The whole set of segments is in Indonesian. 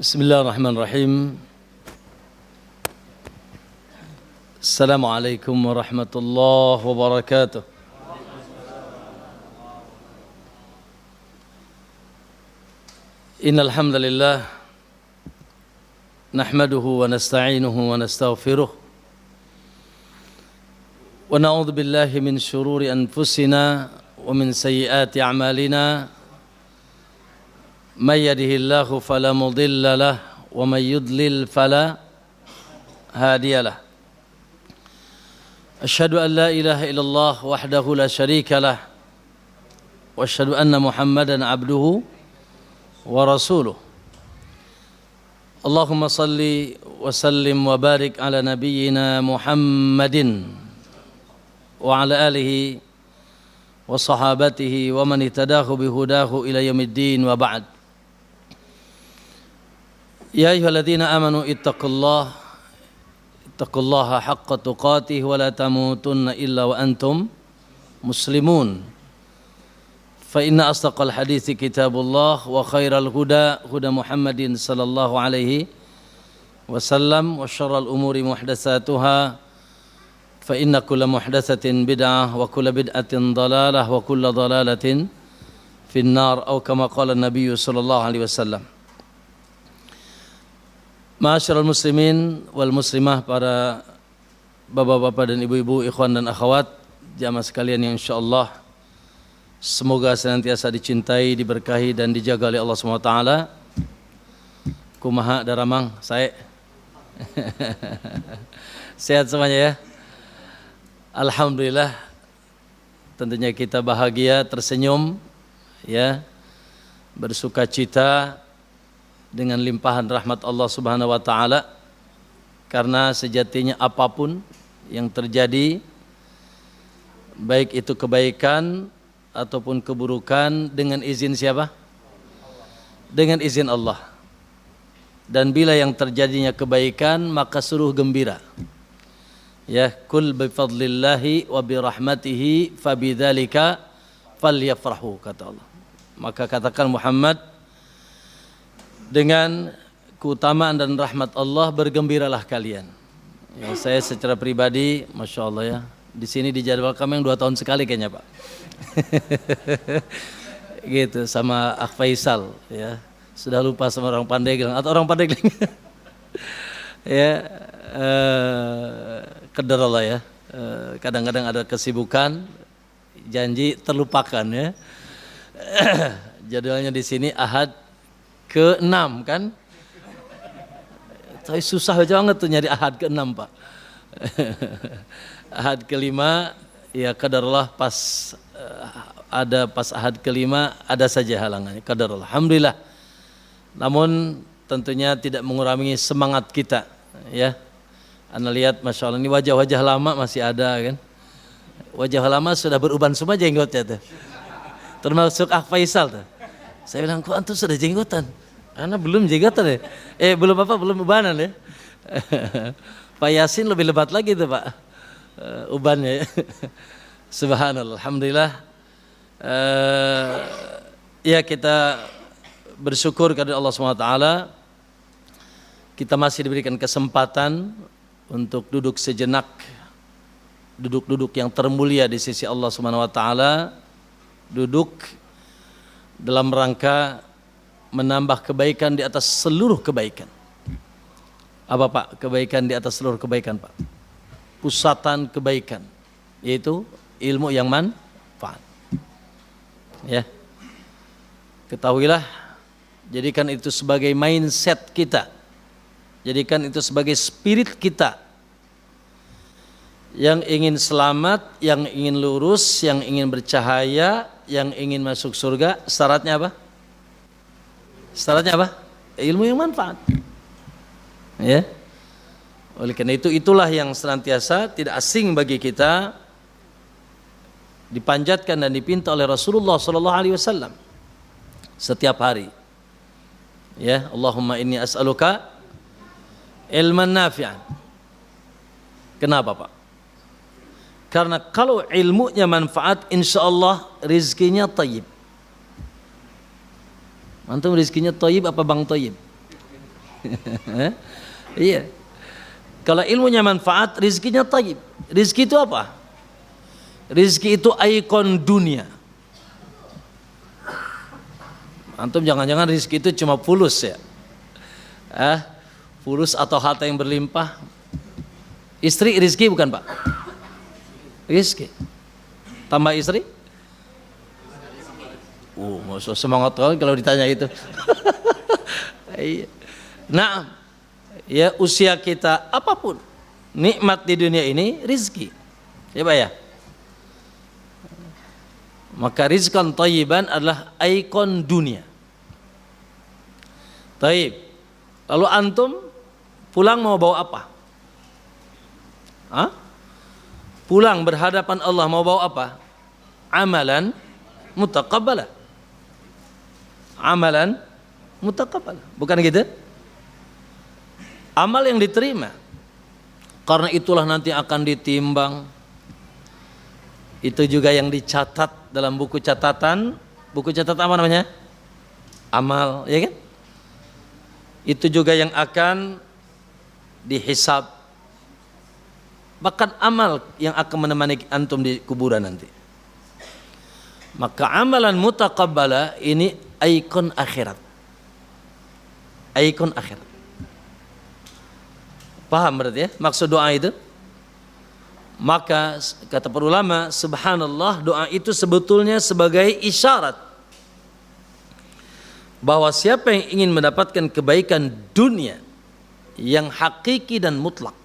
Bismillahirrahmanirrahim. Assalamualaikum warahmatullahi wabarakatuh. Innal hamdalillah nahmaduhu wa nasta'inuhu wa nastaghfiruh wa na'udzu billahi min shururi anfusina wa min sayyiati a'malina. من يهده الله فلا مضل له ومن يضلل فلا هادي له أشهد أن لا إله إلا الله وحده لا شريك له وأشهد أن محمدا عبده ورسوله اللهم صل وسلم وبارك على نبينا محمد وعلى آله وصحابته ومن اهتداه بهداه إلى يوم الدين وبعد. يا أيها الذين آمنوا اتقوا الله حق تقاته ولا تموتن إلا وأنتم مسلمون فإن أصدق الحديث كتاب الله وخير الهدى هدى محمد صلى الله عليه وسلم وشر الأمور محدثاتها فإن كل محدثة بدعة وكل بدعة ضلالة وكل ضلالة في النار أو كما قال النبي صلى الله عليه وسلم. Ma'asyiral muslimin wal muslimah, para bapak-bapak dan ibu-ibu, ikhwan dan akhwat, jamaah sekalian yang insyaallah semoga senantiasa dicintai, diberkahi dan dijaga oleh Allah SWT. Kumaha daramang saya. Sehat semuanya ya. Alhamdulillah, tentunya kita bahagia, tersenyum ya, bersuka cita dengan limpahan rahmat Allah Subhanahu wa taala, karena sejatinya apapun yang terjadi, baik itu kebaikan ataupun keburukan, dengan izin siapa? Dengan izin Allah. Dan bila yang terjadinya kebaikan, maka suruh gembira. Ya, kul bi fadlillahi wa bi rahmatihi fabidzalika falyafrahu, kata Allah. Maka katakan Muhammad, dengan keutamaan dan rahmat Allah bergembiralah kalian. Ya, saya secara pribadi, masya Allah ya, di sini dijadwalkan yang 2 tahun sekali kayaknya Pak. Gitu sama Akh Faisal ya, sudah lupa sama orang Pandeglang atau orang Pandeglang. Ya, qadar Allah ya, kadang-kadang ada kesibukan, janji terlupakan ya. Jadwalnya di sini Ahad ke-6 kan? Tapi susah banget tuh nyari Ahad ke-6 Pak. Ahad ke-5 ya qadarullah, pas ada pas Ahad ke-5 ada saja halangannya, qadarullah. Alhamdulillah. Namun tentunya tidak mengurangi semangat kita ya. Anda lihat masya Allah, ini wajah-wajah lama masih ada kan? Wajah lama sudah beruban semua jenggotnya tuh. Termasuk Akh Faisal tuh. Saya bilang, kok antum sudah jenggotan? Karena belum jenggotan ya. Belum ubanan ya. Pak Yasin lebih lebat lagi tuh Pak, ubannya ya. Subhanallah, alhamdulillah. Ya, kita bersyukur kepada Allah SWT. Kita masih diberikan kesempatan untuk duduk sejenak, duduk yang termulia di sisi Allah SWT. Duduk dalam rangka menambah kebaikan di atas seluruh kebaikan. Apa Pak? Kebaikan di atas seluruh kebaikan Pak. Pusatan kebaikan, yaitu ilmu yang manfaat. Ya. Ketahuilah, jadikan itu sebagai mindset kita. Jadikan itu sebagai spirit kita. Yang ingin selamat, yang ingin lurus, yang ingin bercahaya, yang ingin masuk surga, syaratnya apa? Syaratnya apa? Ilmu yang manfaat. Ya. Oleh karena itu, itulah yang senantiasa tidak asing bagi kita, dipanjatkan dan dipinta oleh Rasulullah sallallahu alaihi wasallam setiap hari. Ya, Allahumma inni as'aluka ilman nafi'an. Kenapa Pak? Karena kalau ilmunya manfaat, insya Allah rizkinya thayyib. Antum rizkinya thayyib apa Bang Thayyib? Iya. Kalau ilmunya manfaat, rizkinya thayyib. Rizki itu apa? Rizki itu ikon dunia. Antum jangan-jangan rizki itu cuma fulus ya? Fulus atau harta yang berlimpah. Istri rizki bukan Pak? Rizki. Tambah istri? Masuk semangat kalau ditanya itu. Nah, ya usia kita apapun, nikmat di dunia ini rizki. Ya Pak ya? Maka rizkan thayyiban adalah ikon dunia. Taib. Lalu antum pulang mau bawa apa? Pulang berhadapan Allah mau bawa apa? Amalan mutaqabbalah. Amalan mutaqabbalah. Bukan gitu? Amal yang diterima. Karena itulah nanti akan ditimbang. Itu juga yang dicatat dalam buku catatan. Buku catatan apa namanya? Amal, ya kan? Itu juga yang akan dihisab. Bahkan amal yang akan menemani antum di kuburan nanti. Maka amalan mutaqabbala ini ikon akhirat. Ikon akhirat. Paham berarti ya maksud doa itu? Maka kata para ulama, subhanallah, doa itu sebetulnya sebagai isyarat bahwa siapa yang ingin mendapatkan kebaikan dunia yang hakiki dan mutlak,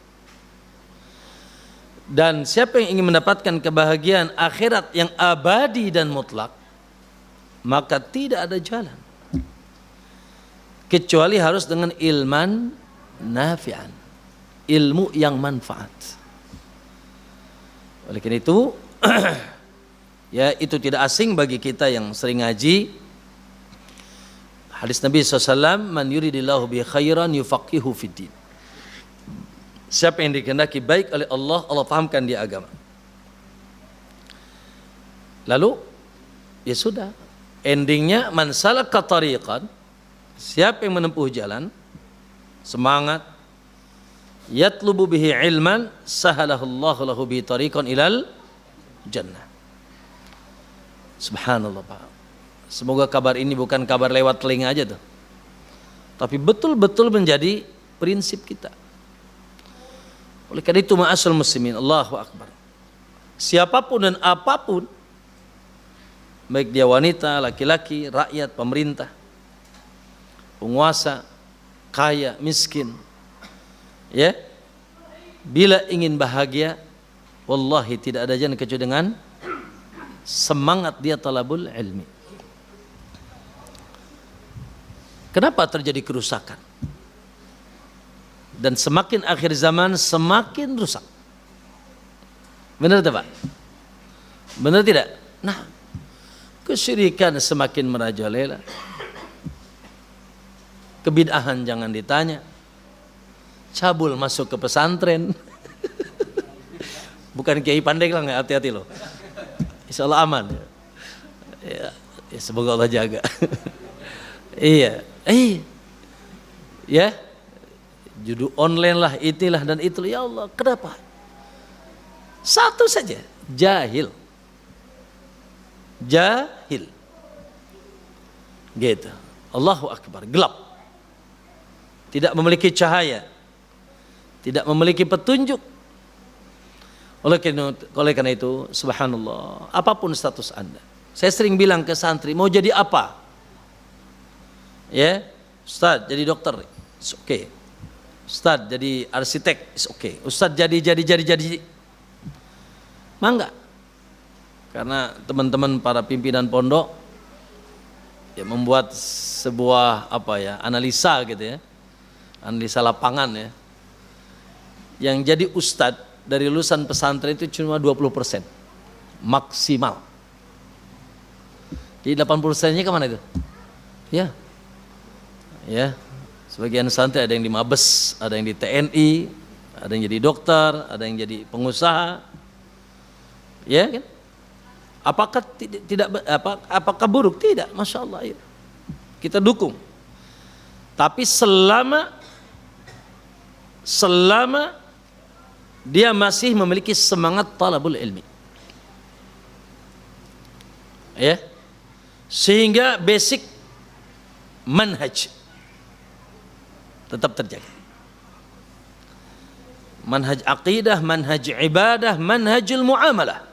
dan siapa yang ingin mendapatkan kebahagiaan akhirat yang abadi dan mutlak, maka tidak ada jalan kecuali harus dengan ilman nafi'an, ilmu yang manfaat. Oleh karena itu ya itu tidak asing bagi kita yang sering ngaji. Hadis Nabi SAW, man yuridillahu bi khairan yufaqihu fiddin. Siapa yang dikehendaki baik oleh Allah, Allah pahamkan dia agama. Lalu ya sudah, endingnya man salaka tariqan, siapa yang menempuh jalan, semangat, yatlubu bihi ilman, sahalahullahu lahu bi tariqan ilal jannah. Subhanallah Pak. Semoga kabar ini bukan kabar lewat telinga aja tuh, tapi betul-betul menjadi prinsip kita. Oleh karena itu ma'asyiral muslimin, Allahu akbar. Siapapun dan apapun, baik dia wanita, laki-laki, rakyat, pemerintah, penguasa, kaya, miskin, ya, bila ingin bahagia, wallahi tidak ada jalan kecuali dengan semangat dia talabul ilmi. Kenapa terjadi kerusakan? Dan semakin akhir zaman semakin rusak. Benar tidak Pak? Benar tidak? Nah, kesyirikan semakin merajalela. Kebid'ahan jangan ditanya. Cabul masuk ke pesantren. Bukan kiai pandai lah, nggak, hati-hati loh. Insya Allah aman. Ya, semoga Allah jaga. Iya. Ya, judul online lah, itilah dan itulah. Ya Allah, kenapa? Satu saja, jahil. Jahil. Gitu. Allahu akbar, gelap. Tidak memiliki cahaya. Tidak memiliki petunjuk. Oleh karena itu, subhanallah, apapun status Anda. Saya sering bilang ke santri, mau jadi apa? Ya, Ustaz jadi dokter, it's okay. Ustaz jadi arsitek, it's okay. Ustaz jadi. Mangga. Karena teman-teman para pimpinan pondok ya membuat sebuah analisa gitu ya. Analisa lapangan ya. Yang jadi ustaz dari lulusan pesantren itu cuma 20% maksimal. Jadi 80%-nya kemana itu? Ya, sebagian santri ada yang di Mabes, ada yang di TNI, ada yang jadi dokter, ada yang jadi pengusaha, ya kan? Apakah buruk? Tidak, masya Allah. Ya. Kita dukung. Tapi selama selama dia masih memiliki semangat talabul ilmi. Ya. Sehingga basic manhaj tetap terjaga. Manhaj aqidah, manhaj ibadah, manhajul muamalah.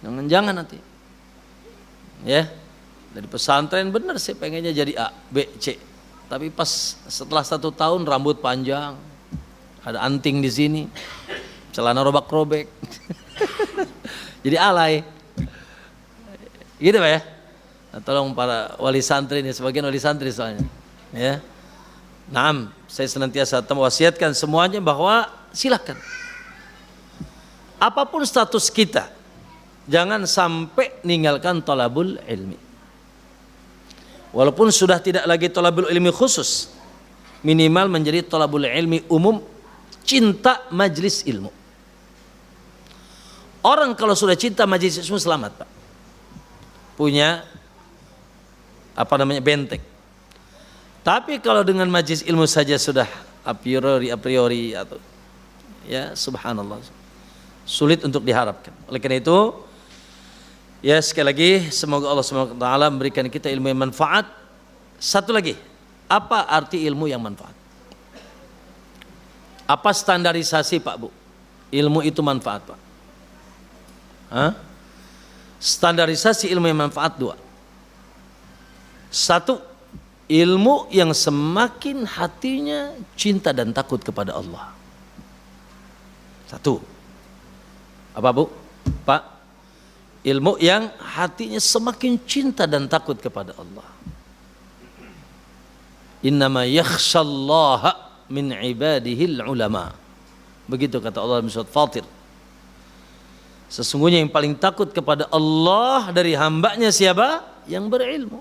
Jangan nanti. Ya. Dari pesantren benar sih pengennya jadi A, B, C. Tapi pas setelah 1 tahun rambut panjang, ada anting di sini, celana robak-robek, jadi alay. Gitu Pak ya. Nah, tolong para wali santri ini, sebagian wali santri soalnya. Ya. Naam, saya senantiasa mewasiatkan semuanya bahwa silakan. Apapun status kita, jangan sampai ninggalkan talabul ilmi. Walaupun sudah tidak lagi talabul ilmi khusus, minimal menjadi talabul ilmi umum, cinta majlis ilmu. Orang kalau sudah cinta majlis ilmu selamat Pak. Punya benteng. Tapi kalau dengan majlis ilmu saja sudah a priori atau ya subhanallah, sulit untuk diharapkan. Oleh karena itu, ya sekali lagi semoga Allah SWT memberikan kita ilmu yang manfaat. Satu lagi, apa arti ilmu yang manfaat? Apa standarisasi Pak Bu? Ilmu itu manfaat Pak. Standarisasi ilmu yang manfaat 2. 1, ilmu yang semakin hatinya cinta dan takut kepada Allah. 1. Apa Bu? Pak? Ilmu yang hatinya semakin cinta dan takut kepada Allah. Innama yakhshallaha min ibadihil ulama. Begitu kata Allah dalam surat Fatir. Sesungguhnya yang paling takut kepada Allah dari hambanya siapa? Yang berilmu.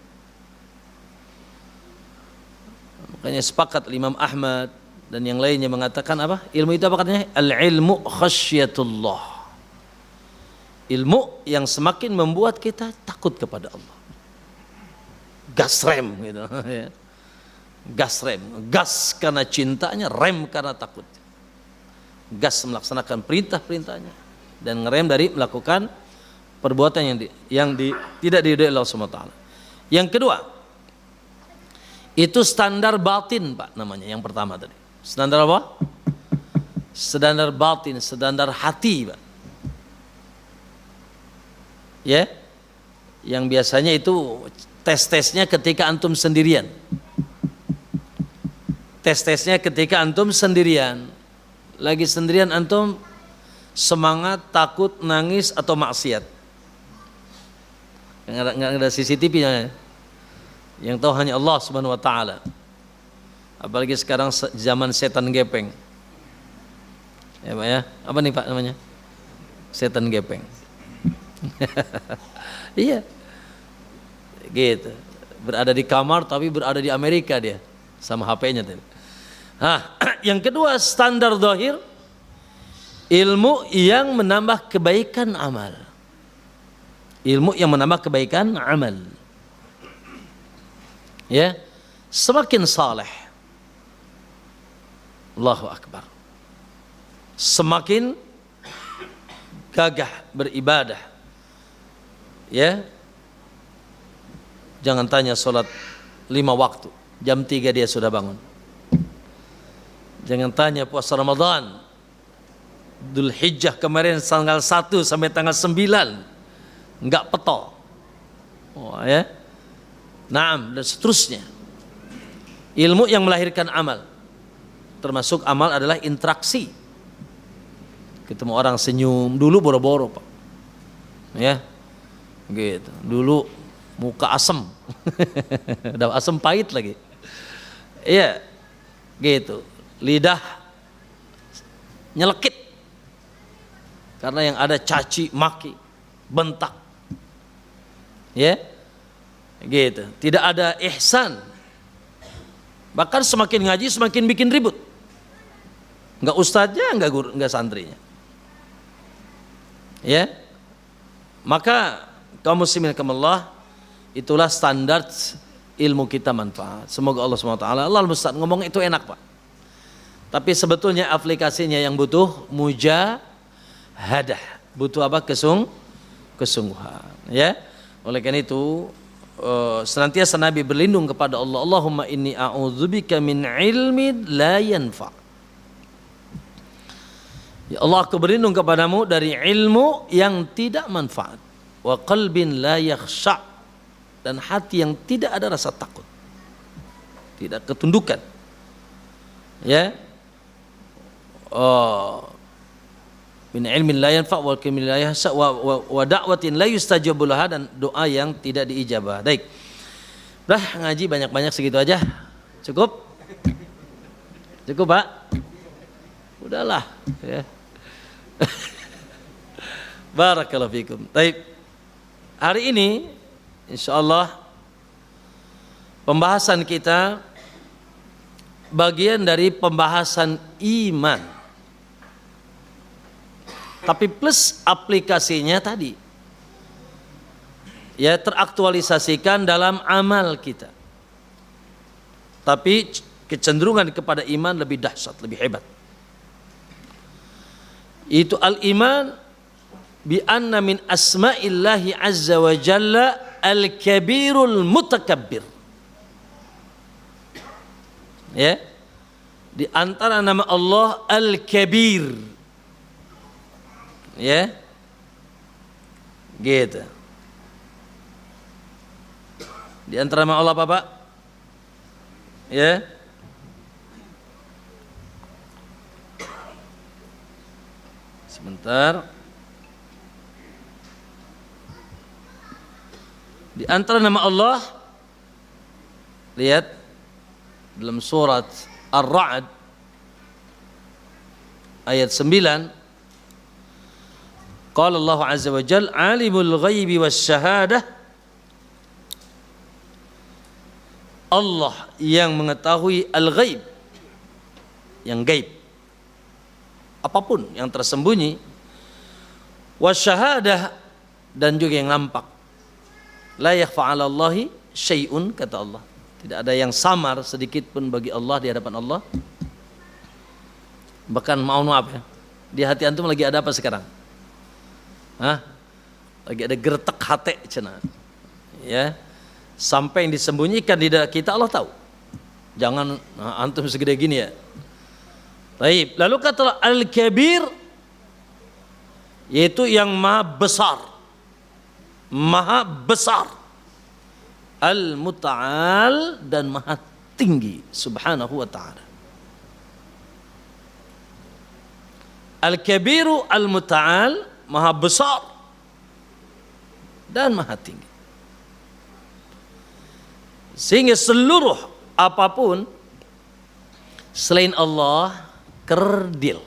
Makanya sepakat Imam Ahmad dan yang lainnya mengatakan apa? Ilmu itu apa katanya? Al-ilmu khasyatullah. Ilmu yang semakin membuat kita takut kepada Allah. Gas rem gitu ya. Gas rem, gas karena cintanya, rem karena takut. Gas melaksanakan perintah-perintahnya dan ngerem dari melakukan perbuatan yang tidak diridhoi Allah SWT. Yang kedua, itu standar batin Pak namanya, yang pertama tadi. Standar apa? Standar batin, standar hati Pak. Ya, yang biasanya itu tes-tesnya ketika antum sendirian. Tes-tesnya ketika antum sendirian. Lagi sendirian antum semangat, takut, nangis atau maksiat. Nggak ada CCTV-nya. Yang tahu hanya Allah Subhanahu wa taala. Apalagi sekarang zaman setan gepeng. Ya Pak ya. Apa nih Pak namanya? Setan gepeng. Iya. Gitu. Berada di kamar tapi berada di Amerika dia sama HP-nya tadi. Yang kedua standar zahir, ilmu yang menambah kebaikan amal. Ilmu yang menambah kebaikan amal. Ya, semakin saleh, Allahu Akbar, semakin gagah beribadah. Ya, jangan tanya sholat 5 waktu, jam 3 dia sudah bangun. Jangan tanya puasa Ramadan, Dzul Hijjah kemarin tanggal 1 sampai tanggal 9 enggak petol. Oh ya. Naam, dan seterusnya. Ilmu yang melahirkan amal. Termasuk amal adalah interaksi. Ketemu orang senyum, dulu boro-boro Pak. Ya. Gitu. Dulu muka asem. Udah asem pahit lagi. Iya. Gitu. Lidah nyelekit. Karena yang ada caci, maki, bentak. Ya. Gitu. Tidak ada ihsan. Bahkan semakin ngaji semakin bikin ribut. Enggak ustadznya, enggak guru, enggak santrinya. Ya. Maka kaum muslimin rahimakumullah, itulah standar ilmu kita manfaat. Semoga Allah SWT, Allah musta'an, ngomong itu enak Pak. Tapi sebetulnya aplikasinya yang butuh mujahadah, butuh apa? Kesungguhan, ya. Oleh karena itu senantiasa Nabi berlindung kepada Allah. Allahumma inni a'udzubika min ilmin la yanfa. Ya Allah, aku berlindung kepadamu dari ilmu yang tidak manfaat, wa qalbin la yakhsha, dan hati yang tidak ada rasa takut, tidak ketundukan, ya. Min ilmin la yanfa wa qalbin la yakhsha wa da'watin la yustajabu laha, dan doa yang tidak diijabah. Baik. Dah ngaji banyak-banyak segitu aja. Cukup? Cukup, Pak? Udahlah, ya. Barakallahu fikum. Baik. Hari ini insyaallah pembahasan kita bagian dari pembahasan iman. Tapi plus aplikasinya tadi, ya, teraktualisasikan dalam amal kita. Tapi kecenderungan kepada iman lebih dahsyat, lebih hebat. Itu al-iman bi anna min asma'illahi azza wa jalla al-kabirul mutakabbir. Ya. Di antara nama Allah Al-Kabir. Ya. Gitu. Di antara nama Allah apa, Pak? Ya. Sebentar. Di antara nama Allah, lihat dalam surat Ar-Ra'd ayat 9, qala Allah azza wa jalla alimul ghaibi wasyahadah, Allah yang mengetahui al-ghaib, yang gaib, apapun yang tersembunyi, wasyahadah, dan juga yang nampak. La yakhfa 'ala Allahi syai'un, kata Allah. Tidak ada yang samar sedikit pun bagi Allah di hadapan Allah. Bahkan maaf ya, di hati antum lagi ada apa sekarang? Hah? Lagi ada gertek hati cenah. Ya. Sampai yang disembunyikan di dalam kita Allah tahu. Jangan antum segede gini ya. Baik, lalu kata Al-Kabir, yaitu yang maha besar. Maha besar. Al-Muta'al, dan maha tinggi subhanahu wa ta'ala. Al-Kabiru Al-Muta'al, maha besar dan maha tinggi. Sehingga seluruh apapun selain Allah kerdil,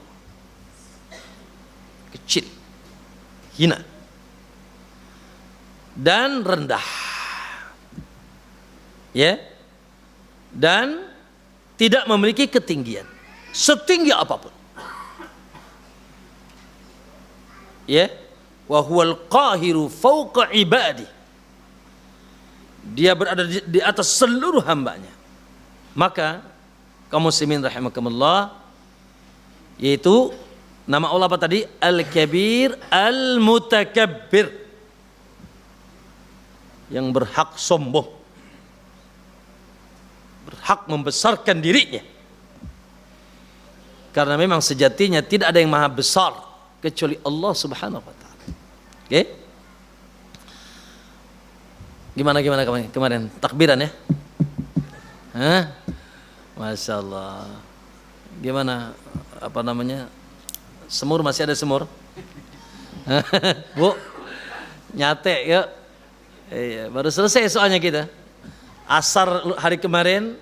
kecil, hina, dan rendah, ya, dan tidak memiliki ketinggian setinggi apapun. Ya, wa huwal qahiru fawqa ibadi. Dia berada di atas seluruh hambanya. Maka kaum muslimin rahimakumullah, yaitu nama Allah apa tadi? Al-Kabir Al-Mutakabbir, yang berhak sombong, berhak membesarkan dirinya. Karena memang sejatinya tidak ada yang maha besar kecuali Allah subhanahu wa ta'ala. Oke? Gimana kemarin? Takbiran ya? Hah? Masya Allah. Gimana? Apa namanya? Semur, masih ada semur? Bu? Nyate ya? Iya, baru selesai soalnya kita. Asar hari kemarin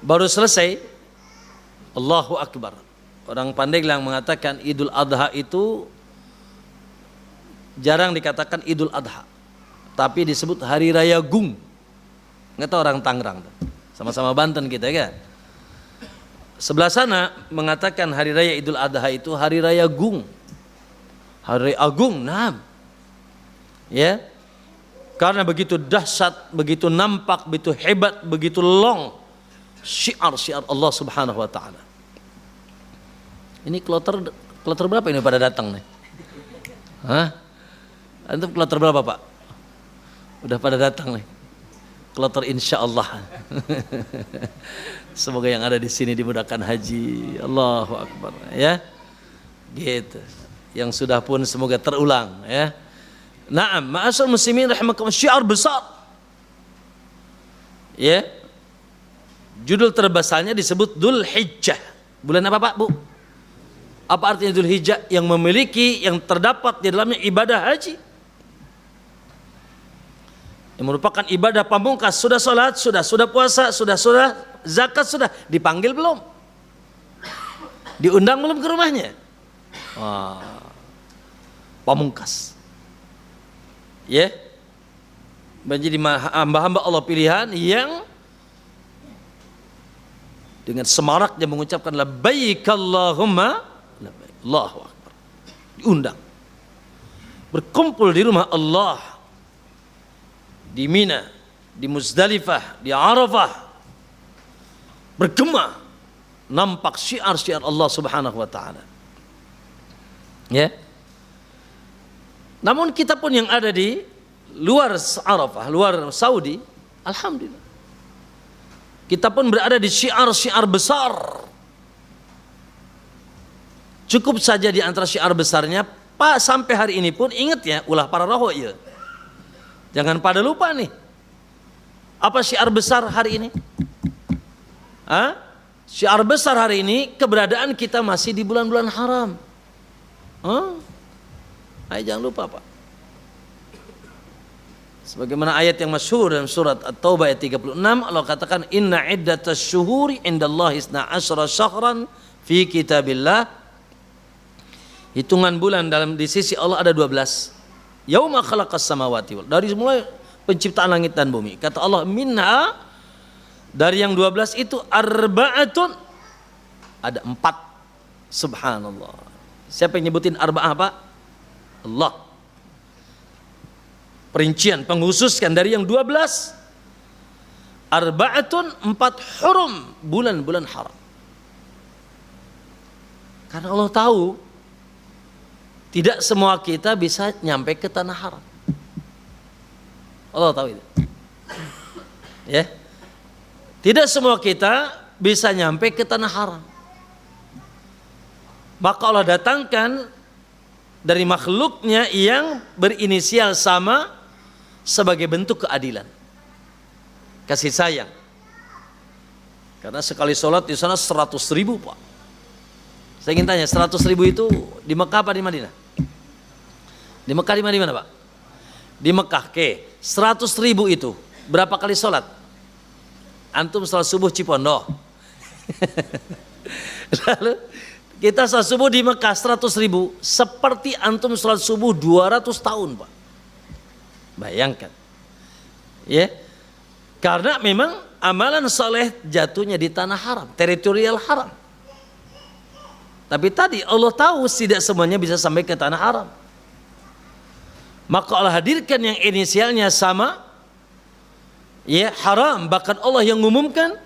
baru selesai. Allahu Akbar. Orang Pandeglang mengatakan Idul Adha itu jarang dikatakan Idul Adha, tapi disebut Hari Raya Gung. Nggak tahu orang Tangerang, sama-sama Banten kita kan. Sebelah sana mengatakan Hari Raya Idul Adha itu Hari Raya Gung, Hari Raya Agung. Nah, ya, karena begitu dahsyat, begitu nampak, begitu hebat, begitu long syiar-syiar Allah Subhanahu Wa Taala. Ini kloter berapa ini pada datang nih? Hah? Antum kloter berapa Pak? Udah pada datang nih. Kloter insya Allah. Semoga yang ada di sini dimudahkan haji. Allahu Akbar. Ya, gitu. Yang sudah pun semoga terulang. Ya. Naam, ma'asyar muslimin rahimakumullah, syiar besar. Ya. Judul terbesarnya disebut Dzul Hijjah. Bulan apa Pak, Bu? Apa artinya Dzul Hijjah? Yang memiliki, yang terdapat di dalamnya ibadah haji. Yang merupakan ibadah pamungkas. Sudah sholat, sudah puasa, sudah zakat, sudah dipanggil belum? Diundang belum ke rumahnya? Pamungkas. Ya, menjadi hamba-hamba Allah pilihan yang dengan semaraknya mengucapkan labbaik Allahumma labbaik, Allahu Akbar, diundang berkumpul di rumah Allah, di Mina, di Muzdalifah, di Arafah, bergema, nampak syiar-syiar Allah Subhanahu wa taala. Ya. Namun kita pun yang ada di luar Arafah, luar Saudi, alhamdulillah, kita pun berada di syiar-syiar besar. Cukup saja di antara syiar besarnya, Pak, sampai hari ini pun ingat ya, ulah para roho ya. Jangan pada lupa nih. Apa syiar besar hari ini? Syiar besar hari ini, keberadaan kita masih di bulan-bulan haram. Ayo jangan lupa Pak. Sebagaimana ayat yang masyhur dalam surat At-Taubah ayat 36, Allah katakan inna iddatas syuhuri indallahi 12 syahran fi kitabillah. Hitungan bulan di sisi Allah ada 12. Yauma khalaqas samawati wal, dari mulai penciptaan langit dan bumi. Kata Allah, minha, dari yang 12 itu arba'atun, ada 4. Subhanallah. Siapa yang nyebutin arba'ah Pak? Allah. Perincian, penghususkan dari yang 12, arba'atun, 4 hurum, bulan-bulan haram. Karena Allah tahu tidak semua kita bisa nyampe ke tanah haram. Allah tahu itu. Ya. Tidak semua kita bisa nyampe ke tanah haram. Maka Allah datangkan dari makhluknya yang berinisial sama sebagai bentuk keadilan, kasih sayang. Karena sekali sholat di sana 100.000 Pak. Saya ingin tanya, 100.000 itu di Mekah apa di Madinah? Di Mekah di mana Pak? Di Mekah. Oke, 100.000 itu berapa kali sholat? Antum sholat subuh Cipondoh. Lalu kita sholat subuh di Mekah 100.000, seperti antum sholat subuh 200 tahun Pak. Bayangkan, ya, karena memang amalan soleh jatuhnya di tanah haram, teritorial haram. Tapi tadi Allah tahu tidak semuanya bisa sampai ke tanah haram. Maka Allah hadirkan yang inisialnya sama, ya, haram, bahkan Allah yang mengumumkan.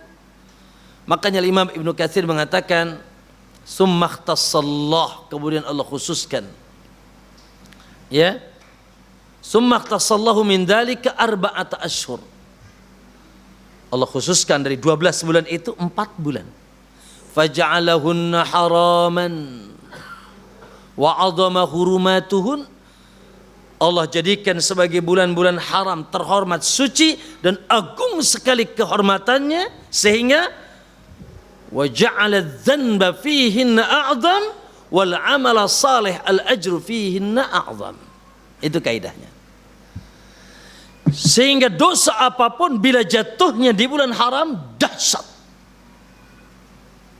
Makanya Imam Ibnu Katsir mengatakan, summakhtassallah, kemudian Allah khususkan, ya. Summa ikhtassallahu min dzalika arba'ata ashhur. Allah khususkan dari 12 bulan itu 4 bulan. Faja'alahunna haraman wa 'azama hurumatuhun. Allah jadikan sebagai bulan-bulan haram, terhormat, suci dan agung sekali kehormatannya, sehingga wa ja'ala adz-dzanba fihinna a'zam wal 'amala salih al-ajru fihinna a'zam. Itu kaidahnya. Sehingga dosa apapun bila jatuhnya di bulan haram dahsyat.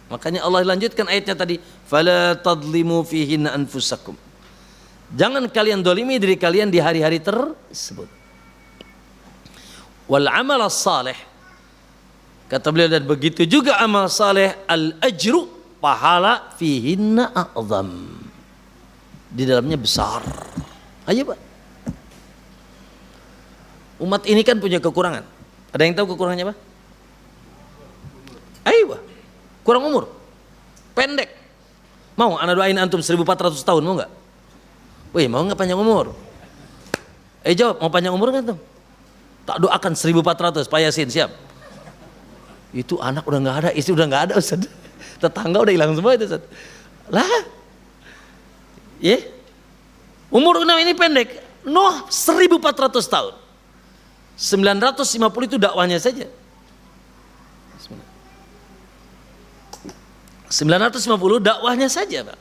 Makanya Allah lanjutkan ayatnya tadi, fala tadlimu fihinna anfusakum. Jangan kalian dolimi diri kalian di hari-hari tersebut. Wal amal salih, kata beliau, dan begitu juga amal saleh, al ajru, pahala, fihinna a'zam, di dalamnya besar. Ayo Pak. Umat ini kan punya kekurangan. Ada yang tahu kekurangannya apa? Ayo Pak. Kurang umur, pendek, Mau anak doain antum 1400 tahun, mau nggak? Wih, mau nggak panjang umur? Jawab, mau panjang umur kan tuh? Tak doakan 1400, Pak Yasin, siap? Itu anak udah nggak ada, istri udah nggak ada, Ustaz. Tetangga udah hilang semua itu, Ustaz. Lah, umur ini pendek. Nuh 1400 tahun. 950 itu dakwahnya saja. 950 dakwahnya saja, Pak.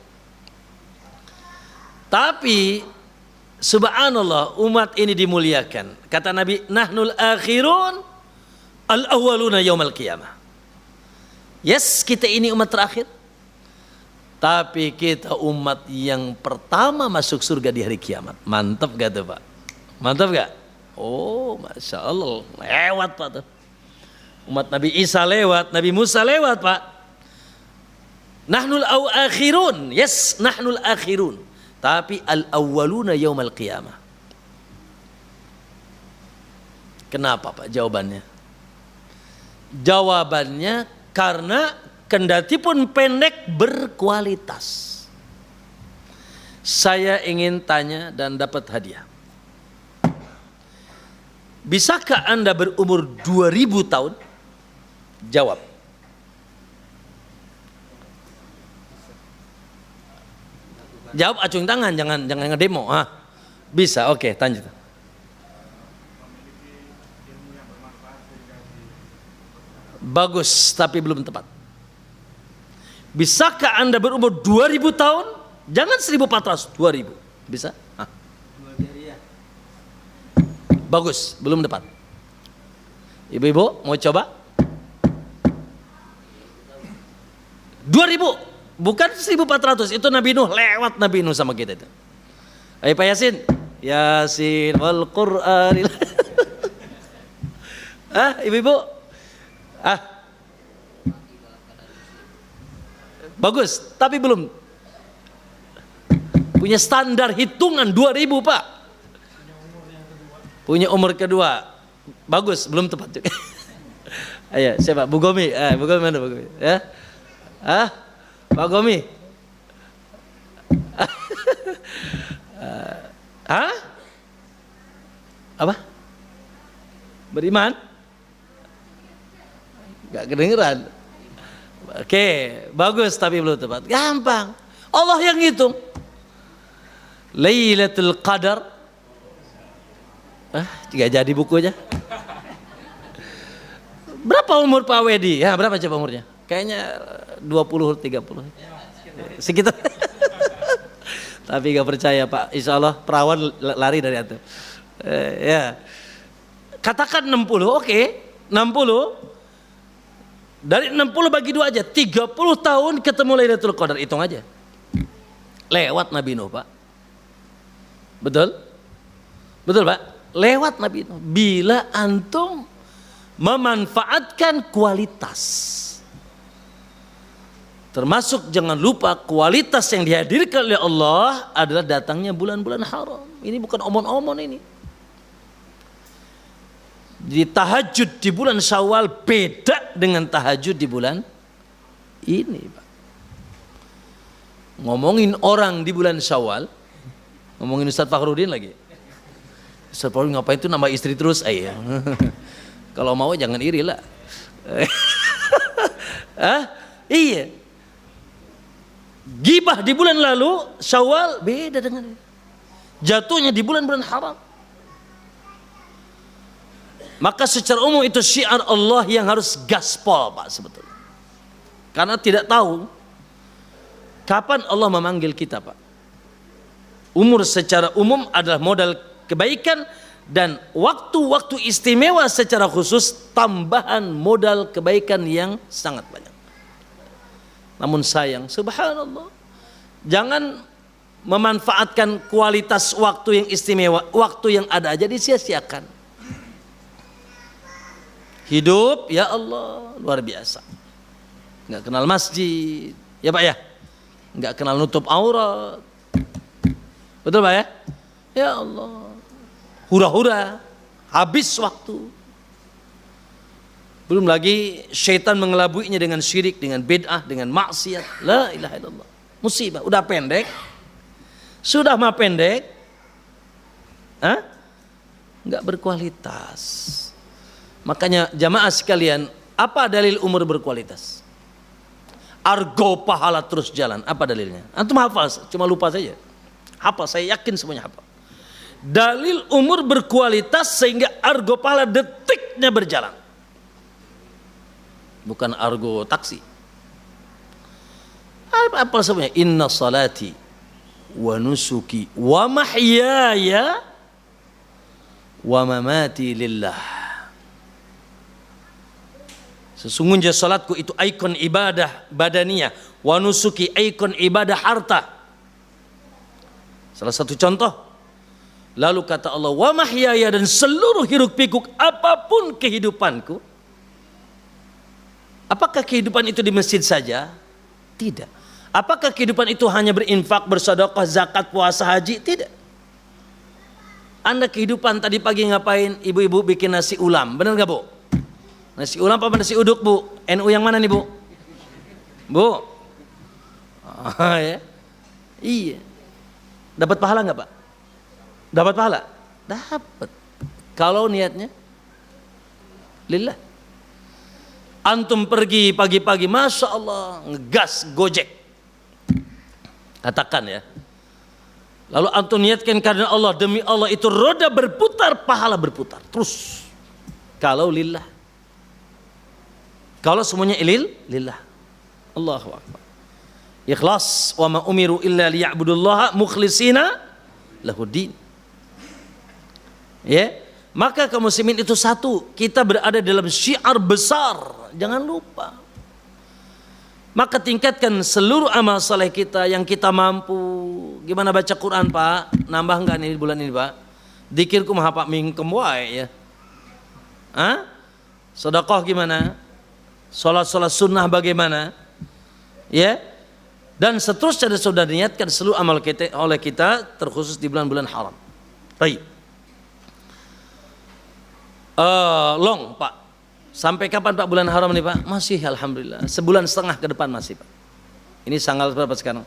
Tapi subhanallah, umat ini dimuliakan. Kata Nabi, nahnul akhirun al-awwaluna yaumal qiyamah. Yes, kita ini umat terakhir. Tapi kita umat yang pertama masuk surga di hari kiamat. Mantap gak tuh, Pak? Mantap gak? Oh, Masya Allah. Lewat, Pak tuh. Umat Nabi Isa lewat, Nabi Musa lewat, Pak. Nahnul akhirun. Yes, nahnul akhirun. Tapi al-awwaluna yaumal qiyamah. Kenapa, Pak, jawabannya? Jawabannya karena kendati pun pendek berkualitas. Saya ingin tanya dan dapat hadiah. Bisakah Anda berumur 2000 tahun? Jawab. Jawab acung tangan, jangan ngedemo. Bisa, oke, lanjut. Bagus, tapi belum tepat. Bisakah Anda berumur 2000 tahun? Jangan 1400, 2000. Bisa? Bagus, belum tepat. Ibu-ibu mau coba? 2000. Bukan 1400, itu Nabi Nuh, lewat Nabi Nuh sama kita itu. Ayo Pak Yasin. Yasin wal Qur'anil. Ibu-ibu? Bagus, tapi belum. Punya standar hitungan 2000, Pak. Punya umur kedua. Bagus, belum tepat juga. Ayo, siapa? Bu Gomi. Bu Gomi mana Bu Gomi? Ya? Pak Gomi. Apa? Beriman? Gak kedengeran. Oke, bagus tapi belum tepat. Gampang. Allah yang hitung. Lailatul Qadar. Tidak jadi bukunya. Berapa umur Pak Wedi? Ya, berapa coba umurnya? Kayaknya 20 30. Sekitar. Tapi gak percaya, Pak. Insya Allah perawan lari dari itu. Ya. Katakan 60, oke. 60. Dari 60 bagi 2 aja, 30 tahun ketemu Lailatul Qadar, hitung aja. Lewat Nabi Nuh, Pak. Betul? Betul, Pak? Lewat Nabi Nuh. Bila antum memanfaatkan kualitas. Termasuk jangan lupa kualitas yang dihadirkan oleh Allah adalah datangnya bulan-bulan haram. Ini bukan omon-omon ini. Di tahajud di bulan Syawal beda dengan tahajud di bulan ini, Pak. Ngomongin orang di bulan Syawal, ngomongin Ustaz Fakhrudin lagi. Ustaz Fakhrudin ngapain itu nama istri terus? Kalau mau jangan iri lah. Iya. Gibah di bulan lalu, Syawal beda dengan ini. Jatuhnya di bulan-bulan haram. Maka secara umum itu syiar Allah yang harus gaspol, Pak, sebetulnya. Karena tidak tahu kapan Allah memanggil kita, Pak. Umur secara umum adalah modal kebaikan dan waktu-waktu istimewa secara khusus tambahan modal kebaikan yang sangat banyak. Namun sayang, subhanallah, jangan memanfaatkan kualitas waktu yang istimewa, waktu yang ada aja disia-siakan. Hidup, ya Allah, luar biasa. Nggak kenal masjid, ya Pak ya? Nggak kenal nutup aurat. Betul Pak ya? Ya Allah, hura-hura, habis waktu. Belum lagi syaitan mengelabuinya dengan syirik, dengan bid'ah, dengan maksiat. La ilaha illallah. musibah. Udah pendek, sudah mah pendek, nggak berkualitas. Makanya jamaah sekalian, apa dalil umur berkualitas? Argo pahala terus jalan. Apa dalilnya? Antum hafal, cuma lupa saja. Hafal, saya yakin semuanya hafal. Dalil umur berkualitas sehingga argo pahala detiknya berjalan. Bukan argo taksi. Apa semuanya? Inna salati wa nusuki wa mahyaya wa mamati lillah. Sesungguhnya salatku itu ikon ibadah badaniyah, wa nusuki ikon ibadah harta. Salah satu contoh. Lalu kata Allah, wa mahyaya, dan seluruh hiruk pikuk apapun kehidupanku. Apakah kehidupan itu di masjid saja? Tidak. Apakah kehidupan itu hanya berinfak, bersedekah, zakat, puasa, haji? Tidak. Anda kehidupan tadi pagi ngapain? Ibu-ibu bikin nasi ulam, benar nggak bu? Nasi ulam apa nasi uduk bu? NU yang mana nih bu? Bu? Ya. Iya. Dapat pahala nggak pak? Dapat pahala? Dapat. Kalau niatnya lillah. Antum pergi pagi-pagi, masya Allah, ngegas gojek. Katakan ya. Lalu antum niatkan karena Allah, demi Allah itu roda berputar, pahala berputar terus. Kalau lillah. Kalau semuanya lillah. Allahu akbar. Ikhlas, wa ma umiru illa liya'budullaha mukhlishina lahuddin. Ya, maka kaum muslimin itu satu, kita berada dalam syiar besar, jangan lupa. Maka tingkatkan seluruh amal saleh kita yang kita mampu. Gimana baca Quran pak? Nambah enggak nih bulan ini pak? Dikirku mah pak mingkem wae ya. Sedekah gimana? Salat sunnah bagaimana? Ya. Dan seterusnya sudah diniatkan seluruh amal kita oleh kita terkhusus di bulan-bulan haram. Baik. Long pak, sampai kapan pak bulan haram nih pak? Masih alhamdulillah, sebulan setengah ke depan masih pak. Ini tanggal berapa sekarang?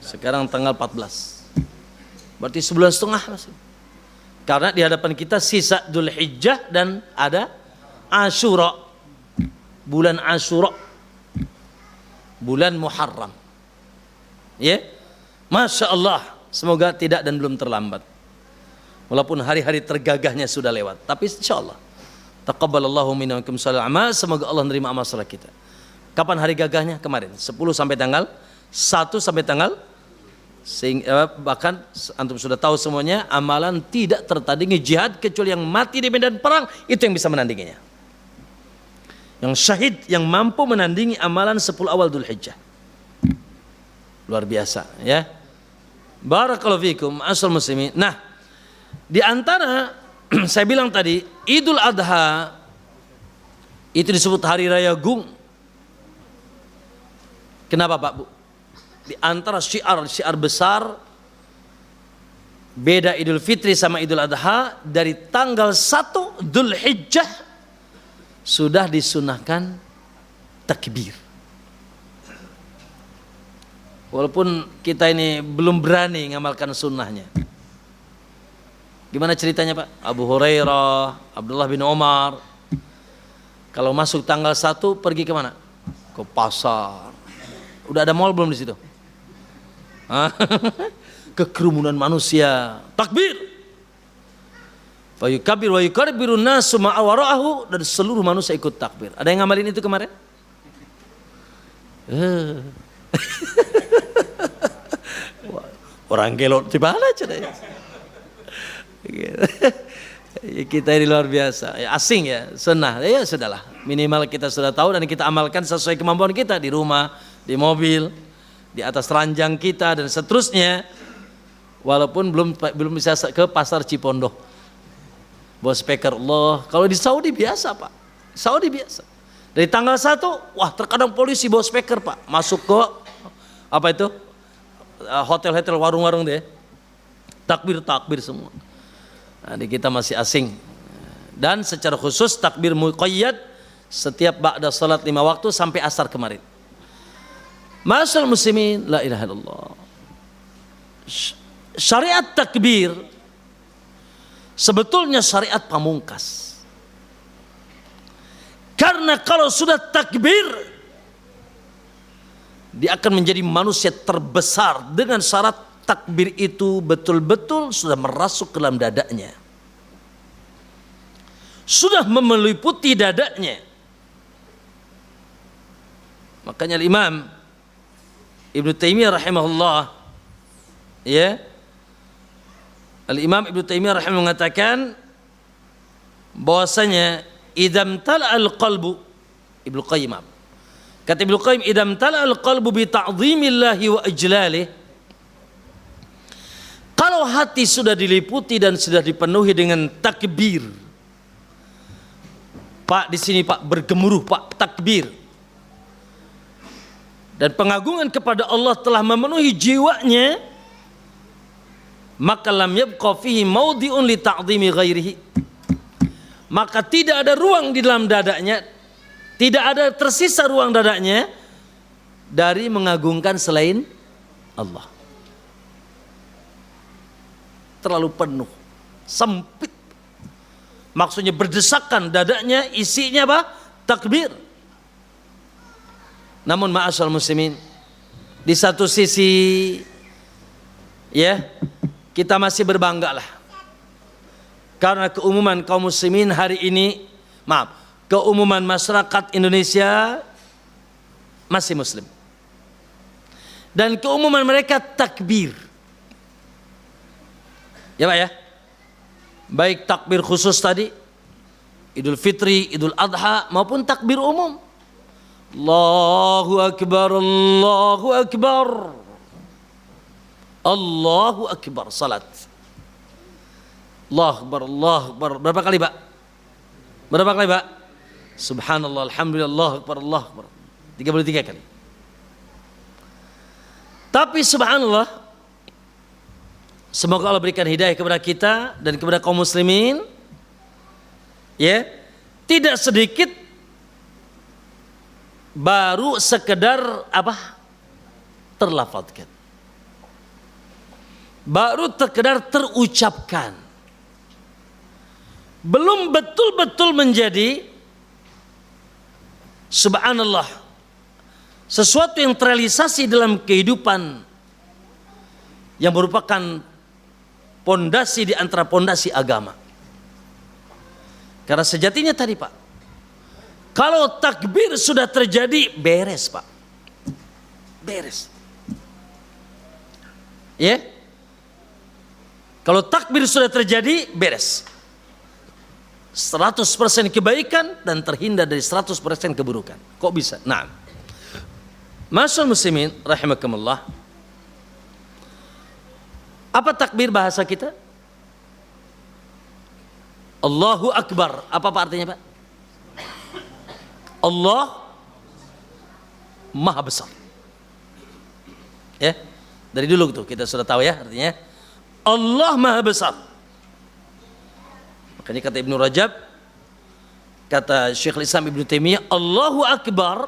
Sekarang tanggal 14. Berarti sebulan setengah masih. Karena di hadapan kita sisa Dzul Hijjah dan ada Asyura. Bulan Asyura, bulan Muharram. Ya, masya Allah, semoga tidak dan belum terlambat. Walaupun hari-hari tergagahnya sudah lewat, tapi insyaallah taqabbalallahu minna wa minkum salih amal, semoga Allah menerima amal salat kita. Kapan hari gagahnya? Kemarin 10 sampai tanggal 1 sampai tanggal bahkan antum sudah tahu semuanya, amalan tidak tertandingi jihad kecuali yang mati di medan perang, itu yang bisa menandinginya. Yang syahid yang mampu menandingi amalan 10 awal Dzul Hijjah. Luar biasa ya. Barakallahu fikum asal muslimin. Nah, di antara saya bilang tadi, Idul Adha itu disebut hari raya Gung. Kenapa Pak Bu? Di antara syiar besar beda Idul Fitri sama Idul Adha, dari tanggal 1 Dzul Hijjah sudah disunahkan takbir. Walaupun kita ini belum berani ngamalkan sunnahnya. Gimana ceritanya Pak? Abu Hurairah, Abdullah bin Umar, kalau masuk tanggal 1 pergi kemana? Ke pasar. Udah ada mall belum di situ? Ke kerumunan manusia. Takbir. Fa yukabbir wa yukabbirun nasu ma'a wara'ahu, dan seluruh manusia ikut takbir. Ada yang ngamalin itu kemarin? Orang gelot di mana ceritanya? Kita ini luar biasa ya, asing ya, sunnah ya sudahlah, minimal kita sudah tahu dan kita amalkan sesuai kemampuan kita, di rumah, di mobil, di atas ranjang kita dan seterusnya. Walaupun belum bisa ke pasar Cipondoh bawa speaker Allah. Kalau di Saudi biasa Pak, Saudi biasa dari tanggal 1, wah terkadang polisi bawa speaker Pak, masuk ke apa itu hotel-hotel, warung-warung deh, takbir semua. Nah, di kita masih asing. Dan secara khusus takbir muqayyad setiap ba'da salat 5 waktu sampai asar kemarin. Ma'asyiral muslimin, la ilaha illallah. Syariat takbir sebetulnya syariat pamungkas. Karena kalau sudah takbir, dia akan menjadi manusia terbesar dengan syarat takbir itu betul-betul sudah merasuk ke dalam dadanya, sudah meliputi dadanya. Makanya Imam Ibnu Taimiyah rahimahullah, ya, Al-Imam Ibnu Taimiyah rahimahullah mengatakan bahwasanya idzam tala'al qalbu, Ibnu Qayyim, kata Ibnu Qayyim, idzam tala'al qalbu bi ta'dhimillahi wa ijlalih, kalau hati sudah diliputi dan sudah dipenuhi dengan takbir, Pak di sini Pak bergemuruh Pak takbir, dan pengagungan kepada Allah telah memenuhi jiwanya, maka lam yabqa fihi maudhi'un li ta'dhimi ghairihi, maka tidak ada ruang di dalam dadanya, tidak ada tersisa ruang dadanya dari mengagungkan selain Allah. Terlalu penuh, sempit, maksudnya berdesakan dadanya, isinya apa? Takbir. Namun ma'asyiral muslimin, di satu sisi ya kita masih berbangga lah, karena keumuman kaum muslimin hari ini, keumuman masyarakat Indonesia masih muslim, dan keumuman mereka takbir, ya Pak ya, baik takbir khusus tadi Idul Fitri, Idul Adha, maupun takbir umum. Allahu Akbar, Allahu Akbar, Allahu Akbar, salat. Allahu Akbar, Allahu Akbar. Berapa kali Pak? Berapa kali Pak? Subhanallah, Alhamdulillah, Allahu Akbar, Allahu Akbar. 33 kali. Tapi subhanallah, semoga Allah berikan hidayah kepada kita dan kepada kaum muslimin, ya, tidak sedikit baru sekedar apa? Terlafadzkan, baru sekedar terucapkan, belum betul-betul menjadi subhanallah, sesuatu yang terrealisasi dalam kehidupan yang merupakan pondasi di antara pondasi agama. Karena sejatinya tadi Pak, kalau takbir sudah terjadi, beres Pak, beres, ya. Kalau takbir sudah terjadi, beres, 100% kebaikan dan terhindar dari 100% keburukan. Kok bisa? Nah, ma'asyiral muslimin rahimakumullah, apa takbir bahasa kita? Allahu Akbar. Apa artinya Pak? Allah Maha Besar. Ya, dari dulu tuh kita sudah tahu ya artinya. Allah Maha Besar. Makanya kata Ibnu Rajab, kata Syekhul Islam Ibnu Taimiyah, Allahu Akbar,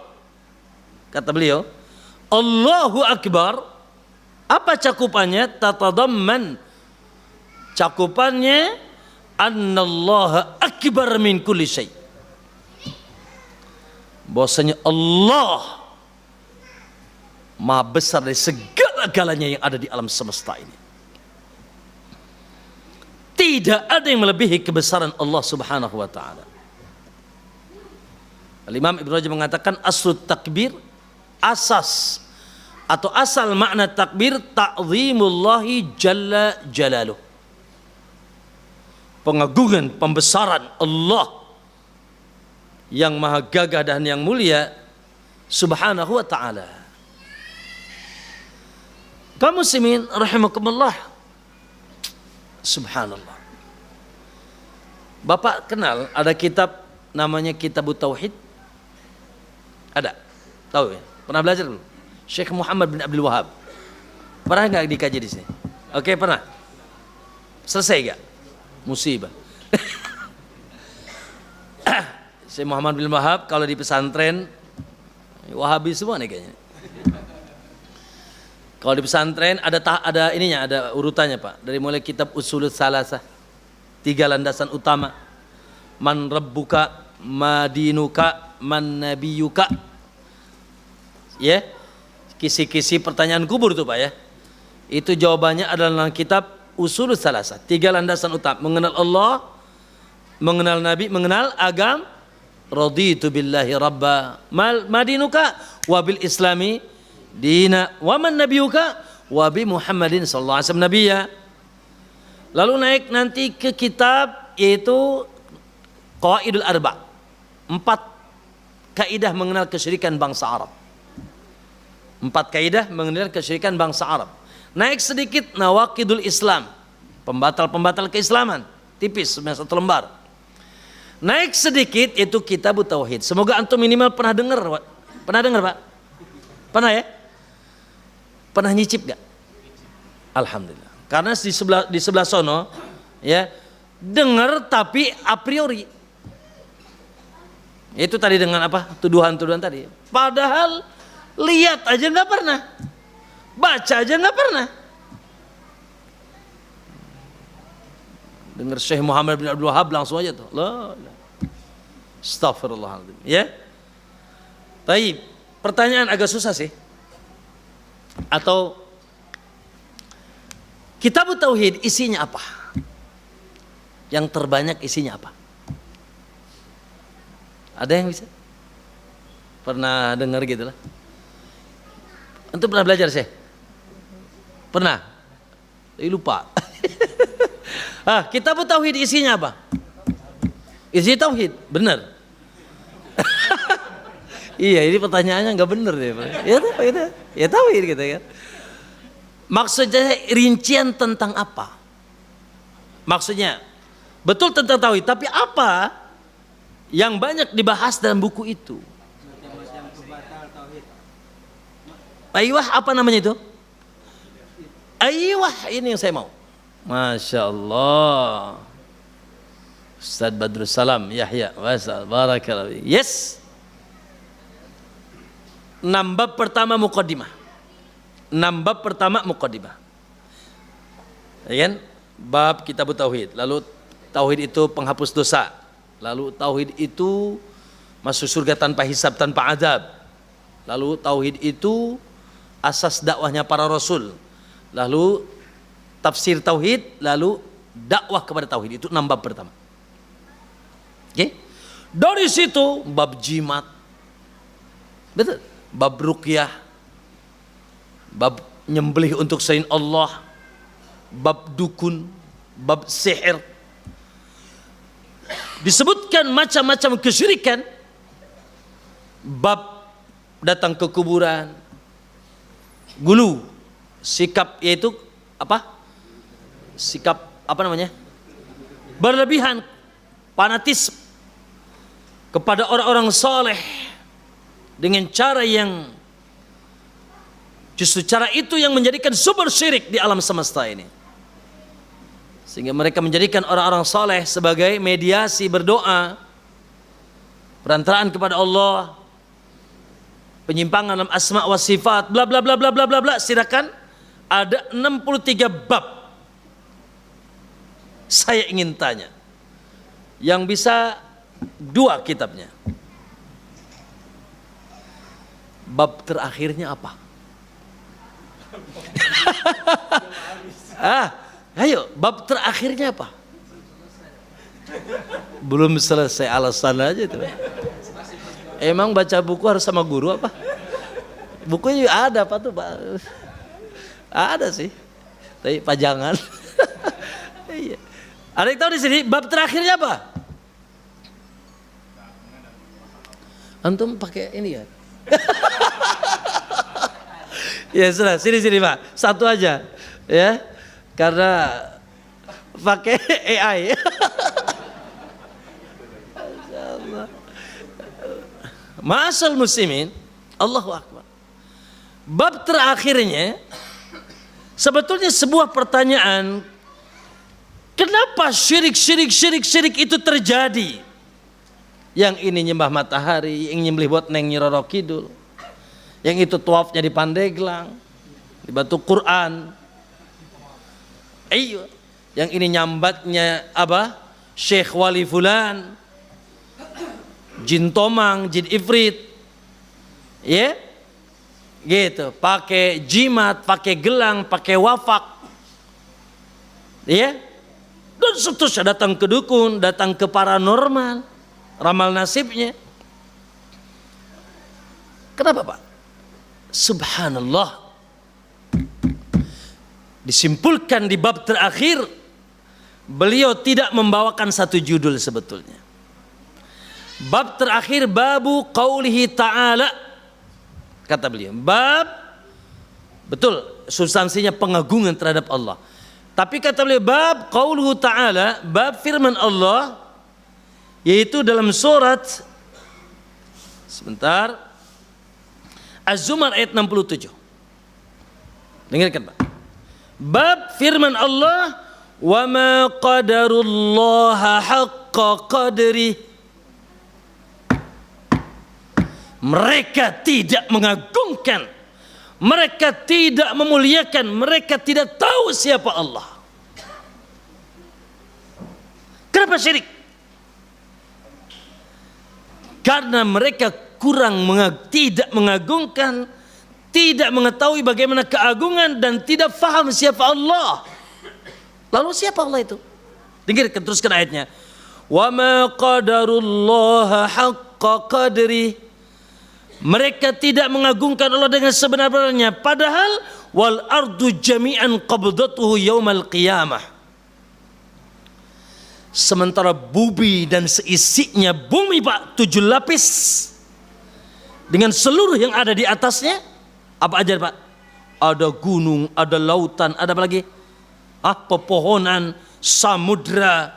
kata beliau, Allahu Akbar, apa cakupannya? Tatadamman, cakupannya annallaha akbar min kulli syai', bahwasanya Allah Maha besar dari segala-galanya yang ada di alam semesta ini. Tidak ada yang melebihi kebesaran Allah Subhanahu wa taala. Al-Imam Ibnu Rajab mengatakan aslu takbir, asas atau asal makna takbir, ta'zimullahi jalla jalaluh, pengagungan, pembesaran Allah yang maha gagah dan yang mulia Subhanahu wa ta'ala. Kaum muslimin rahimakumullah, subhanallah, Bapak kenal ada kitab namanya Kitabut Tauhid? Ada? Tahu ya? Pernah belajar belum? Syekh Muhammad bin Abdul Wahab. Pernah nggak dikaji di sini? Oke, pernah. Selesai nggak? Musibah. Syekh Muhammad bin Wahab kalau di pesantren Wahabi semua nih kayaknya. Kalau di pesantren ada ininya, ada urutannya Pak. Dari mulai kitab Ushulul Salasah, 3 landasan utama. Man rabbuka, madinuka, man nabiyuka. Ya. Kisi-kisi pertanyaan kubur tuh Pak ya. Itu jawabannya adalah dalam kitab Ushulul Salasah. 3 landasan utama. Mengenal Allah, mengenal Nabi, mengenal agama. Raditu billahi rabba, madinuka, wabil islami dina, wa man nabiyuka, wa bi Muhammadin sallallahu alaihi wasallam nabiyya. Lalu naik nanti ke kitab yaitu Qawaidul Arba'. 4 kaidah mengenal kesyirikan bangsa Arab. 4 kaidah mengenal kesyirikan bangsa Arab. Naik sedikit Nawaqidul Islam, pembatal-pembatal keislaman, tipis, 1 lembar. Naik sedikit itu Kitab Tauhid. Semoga antum minimal pernah dengar, Pak. Pernah dengar, Pak? Pernah ya? Pernah nyicip gak? Alhamdulillah. Karena di sebelah sono ya, dengar tapi a priori. Itu tadi dengan apa? Tuduhan-tuduhan tadi. Padahal lihat aja nggak pernah. Baca aja nggak pernah. Dengar Syekh Muhammad bin Abdul Wahab langsung aja tuh. La. Astaghfirullahaladzim. Ya. Baik. Pertanyaan agak susah sih. Atau Kitab Tauhid isinya apa? Yang terbanyak isinya apa? Ada yang bisa? Pernah dengar gitu lah? Antum pernah belajar sih? Pernah? Tapi lupa. Kitab Tauhid isinya apa? Isi Tauhid, benar. Iya, ini pertanyaannya nggak benar deh. Ya Tauhid gitu kan. Maksudnya rincian tentang apa? Maksudnya betul tentang Tauhid, tapi apa yang banyak dibahas dalam buku itu? Aiyah, apa namanya itu? Aiyah, ini yang saya mau. Masya Allah. Ustaz Badrus Salam Yahya Wasal Barakallahu. Yes. 6 bab pertama muqaddimah. 6 bab pertama muqaddimah. Ya kan? Bab Kitab Tauhid. Lalu tauhid itu penghapus dosa. Lalu tauhid itu masuk surga tanpa hisab, tanpa azab. Lalu tauhid itu asas dakwahnya para rasul. Lalu tafsir tauhid, lalu dakwah kepada tauhid. Itu 6 bab pertama. Oke? Dari situ bab jimat. Betul? Bab ruqyah. Bab nyembelih untuk selain Allah. Bab dukun, bab sihir. Disebutkan macam-macam kesyirikan. Bab datang ke kuburan. Gulu, sikap yaitu apa? Sikap apa namanya? Berlebihan, fanatisme kepada orang-orang soleh dengan cara yang justru cara itu yang menjadikan sumber syirik di alam semesta ini, sehingga mereka menjadikan orang-orang soleh sebagai mediasi berdoa, perantaraan kepada Allah, penyimpangan dalam asma wa sifat, bla bla bla bla bla bla bla. Silakan, ada 63 bab. Saya ingin tanya, yang bisa 2 kitabnya, bab terakhirnya apa? Ayo, bab terakhirnya apa? Belum selesai, alasan aja itu. Emang baca buku harus sama guru apa? Bukunya ada apa tuh, Pak? Ada sih, tapi pajangan. Iya. Ada yang tahu di sini bab terakhirnya apa? Antum pakai ini ya? Ya sudah, sini Pak, satu aja, ya, karena pakai AI. Ma'asal muslimin, Allahu Akbar. Bab terakhirnya sebetulnya sebuah pertanyaan, kenapa syirik itu terjadi? Yang ini nyembah matahari, yang nyembelih buat Neng Nyi Roro Kidul, yang itu tuafnya di Pandeglang, di batu Quran. Iya, yang ini nyambatnya apa? Syekh Wali Fulan, jin tomang, jin ifrit, ya, gitu. Pakai jimat, pakai gelang, pakai wafak, ya. Dan seterusnya, datang ke dukun, datang ke paranormal, ramal nasibnya. Kenapa Pak? Subhanallah. Disimpulkan di bab terakhir, beliau tidak membawakan satu judul sebetulnya. Bab terakhir, babu qaulihi ta'ala, kata beliau. Bab, betul, substansinya pengagungan terhadap Allah. Tapi kata beliau, bab qauluhu ta'ala, bab firman Allah, yaitu dalam surat, sebentar, Az-Zumar ayat 67. Dengarkan Pak. Bab firman Allah, wa ma qadarullaha haqqa qadri. Mereka tidak mengagungkan, mereka tidak memuliakan, mereka tidak tahu siapa Allah. Kenapa syirik? Karena mereka tidak mengagungkan, tidak mengetahui bagaimana keagungan, dan tidak faham siapa Allah. Lalu siapa Allah itu? Dengarkan, teruskan ayatnya. Wa ma qadarullaha haqqa qadri. Mereka tidak mengagungkan Allah dengan sebenar-benarnya, padahal wal ardu jami'an qabdatuhu yaumal qiyamah. Sementara bumi dan seisinya, bumi Pak, 7 lapis dengan seluruh yang ada di atasnya. Apa aja Pak? Ada gunung, ada lautan, ada apa lagi? Pepohonan, samudra,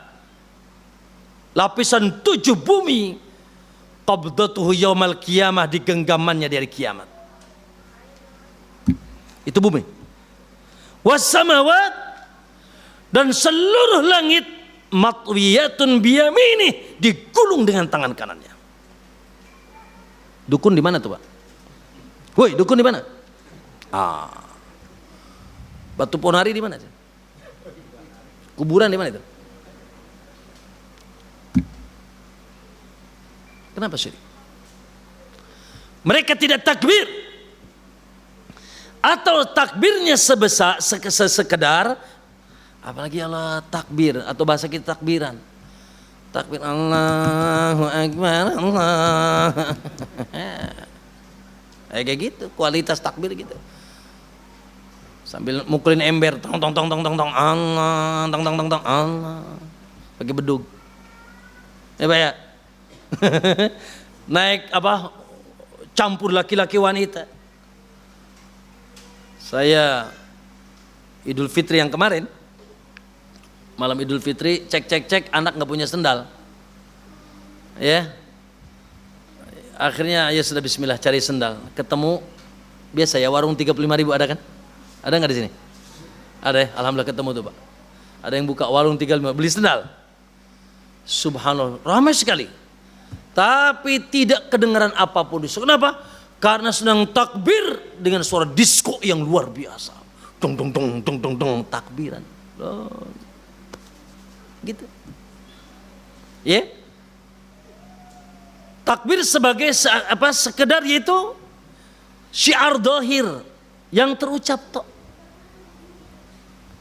lapisan 7 bumi. Qabdatuhu yaumal qiyamah, di genggamannya dari kiamat. Itu bumi. Wassamawat, dan seluruh langit, matwiyatun biyaminih, digulung dengan tangan kanannya. Dukun di mana tuh Pak? Woi, dukun di mana? Batu Ponari di mana? Kuburan di mana itu? Kenapa syirik? Mereka tidak takbir, atau takbirnya sekedar, apalagi Allah takbir, atau bahasa kita takbiran. Takbir Allahu Akbar, Allah. Kayak gitu, kualitas takbir gitu. Sambil mukulin ember, tong tong tong tong tong tong Allah, tong tong tong tong Allah. Pakai bedug. Ya Pak ya. Naik apa? Campur laki-laki wanita. Saya Idul Fitri yang kemarin, malam Idul Fitri, cek anak nggak punya sendal, ya. Akhirnya ya sudah bismillah cari sendal, ketemu biasa ya warung 35.000 ada kan? Ada nggak di sini? Ada ya, alhamdulillah ketemu tuh Pak. Ada yang buka warung 35 beli sendal. Subhanallah, ramai sekali. Tapi tidak kedengaran apapun. Kenapa? Karena sedang takbir dengan suara disko yang luar biasa. Dong dong dong dong dong dong, takbiran. Gitu. Ya. Takbir sebagai sekedar yaitu syiar dohir yang terucap tok.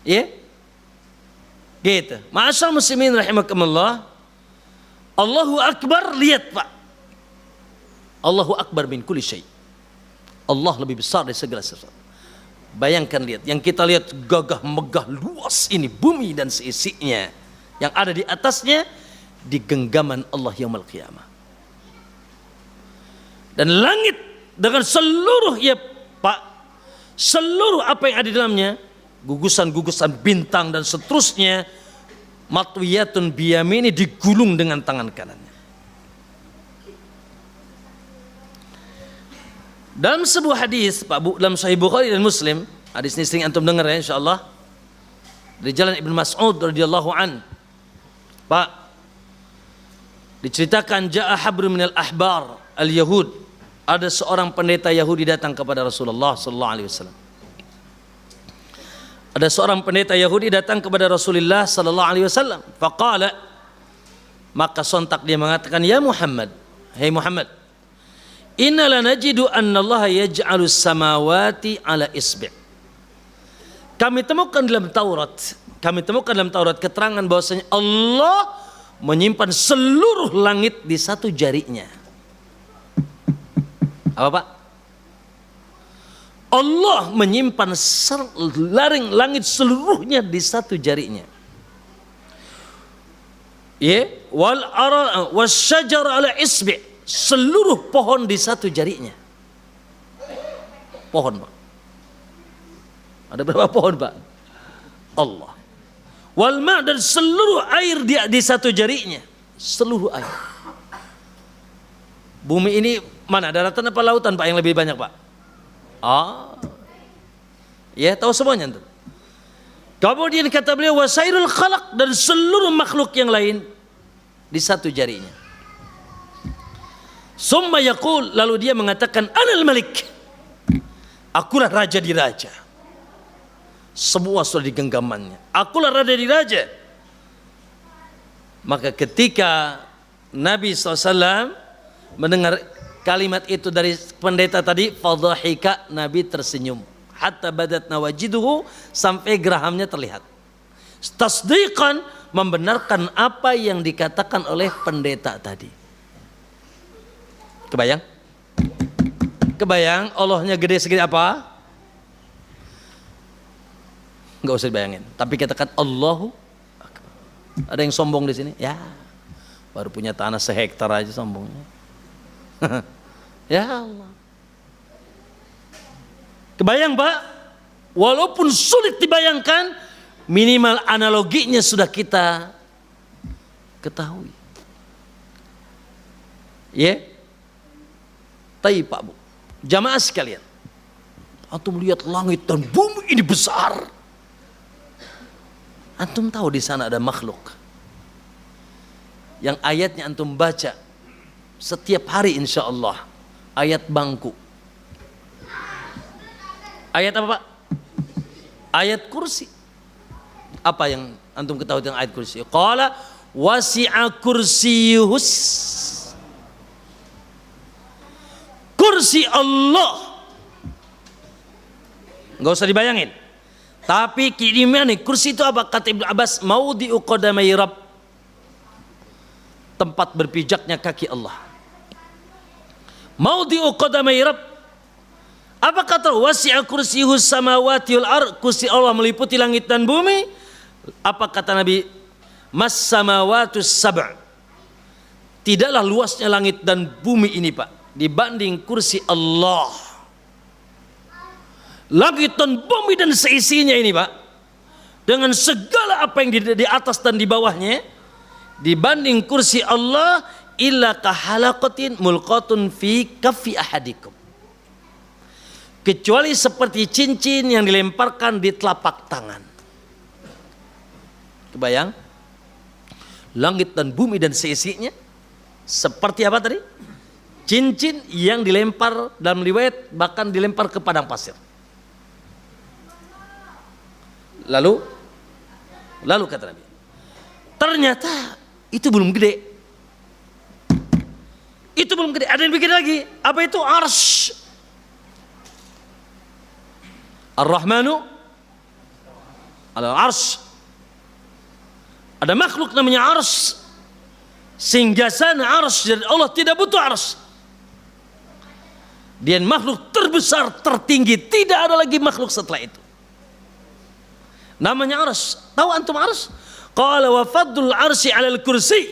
Ya. Gitu. Ma'asyal muslimin rahimakumullah. Allahu Akbar, lihat Pak. Allahu Akbar min kulli syai. Allah lebih besar dari segala sesuatu. Bayangkan, lihat, yang kita lihat gagah megah luas ini bumi dan seisinya, yang ada di atasnya di genggaman Allah yaumul qiyamah. Dan langit dengan seluruh ya Pak, seluruh apa yang ada di dalamnya, gugusan-gugusan bintang dan seterusnya, matwiyatun biyamini, digulung dengan tangan kanannya. Dalam sebuah hadis Pak Bu, dalam Sahih Bukhari dan Muslim, hadis ini sering antum dengar ya insyaallah, dari jalan Ibnu Mas'ud radhiyallahu an, Pak, diceritakan ja'a habrun minal ahbar al-yahud, ada seorang pendeta Yahudi datang kepada Rasulullah sallallahu alaihi wasallam. Ada seorang pendeta Yahudi datang kepada Rasulullah sallallahu alaihi wasallam. Faqala, maka sontak dia mengatakan, "Ya Muhammad, hai Muhammad, inna lanajidu anna Allah yaj'alu samawati ala isbi'." Kami temukan dalam Taurat keterangan bahwasanya Allah menyimpan seluruh langit di satu jarinya. Apa Pak? Allah menyimpan langit seluruhnya di satu jarinya. Ya, wal syajar ala isbi', seluruh pohon di satu jarinya. Pohon, Pak. Ada berapa pohon, Pak? Allah. Wal ma', dan seluruh air di satu jarinya. Seluruh air. Bumi ini mana? Daratan apa lautan, Pak, yang lebih banyak, Pak? Ya, tahu semuanya tuh. Kemudian kata beliau, wasairul khalaq, dan seluruh makhluk yang lain di satu jarinya. Summa yaqul, lalu dia mengatakan, anal malik, akulah raja di raja. Semua sudah di genggamannya. Akulah raja di raja. Maka ketika Nabi SAW mendengar kalimat itu dari pendeta tadi, fadhahika, Nabi tersenyum. Hatta badat nawajiduhu, sampai gerahamnya terlihat. Tasdiqan, membenarkan apa yang dikatakan oleh pendeta tadi. Kebayang? Kebayang Allahnya gede segede apa? Enggak usah dibayangin. Tapi katakan Allahu Akbar. Ada yang sombong di sini? Ya, baru punya tanah sehektar aja sombongnya. Ya Allah. Kebayang, Pak? Walaupun sulit dibayangkan, minimal analoginya sudah kita ketahui. Ya? Tapi Pak Bu, jamaah sekalian, antum lihat langit dan bumi ini besar. Antum tahu di sana ada makhluk yang ayatnya antum baca setiap hari insya Allah. Ayat bangku. Ayat apa Pak? Ayat kursi. Apa yang antum ketahui tentang ayat kursi? Qala wasi'a kursiyuhus. Kursi Allah. Enggak usah dibayangin. Tapi gimana nih, kursi itu apa? Kata Ibnu Abbas, maudhi'u qadamai Rabb, tempat berpijaknya kaki Allah. Maudhi'u qadamai Rabb. Apa kata wasi'a kursiyuhus samawati wal ard, kursi Allah meliputi langit dan bumi. Apa kata Nabi? Mas samawatus sab', tidaklah luasnya langit dan bumi ini Pak dibanding kursi Allah. Langit dan bumi dan seisinya ini Pak, dengan segala apa yang di atas dan di bawahnya, dibanding kursi Allah, illa kahalaqatin mulqatun fi kaffi ahadikum, kecuali seperti cincin yang dilemparkan di telapak tangan. Kebayang? Langit dan bumi dan seisinya seperti apa tadi? Cincin yang dilempar, dalam riwayat bahkan dilempar ke padang pasir. Lalu kata Nabi, ternyata itu belum gede. Itu belum gede. Ada yang bikin lagi. Apa itu? Arsy. Ar-Rahmanu ala arsy. Ada makhluk namanya arsy. Singgasana arsy, dan Allah tidak butuh arsy. Dia makhluk terbesar, tertinggi. Tidak ada lagi makhluk setelah itu. Namanya arsy. Tahu antum arsy? Qala wa fadlul arsy 'alal kursi.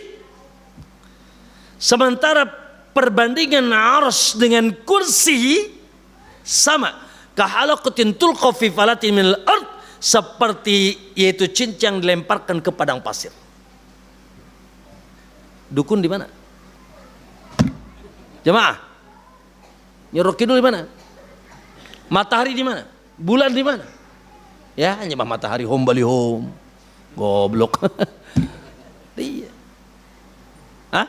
Sementara perbandingan arsy dengan kursi sama. Kahalaqatin tulqa fi falatin minal ard, seperti yaitu cincin yang dilemparkan ke padang pasir. Dukun di mana? Jemaah, Nyirok Kidul di mana? Matahari di mana? Bulan di mana? Ya, hanya matahari home bali home. Goblok. Iya. Hah?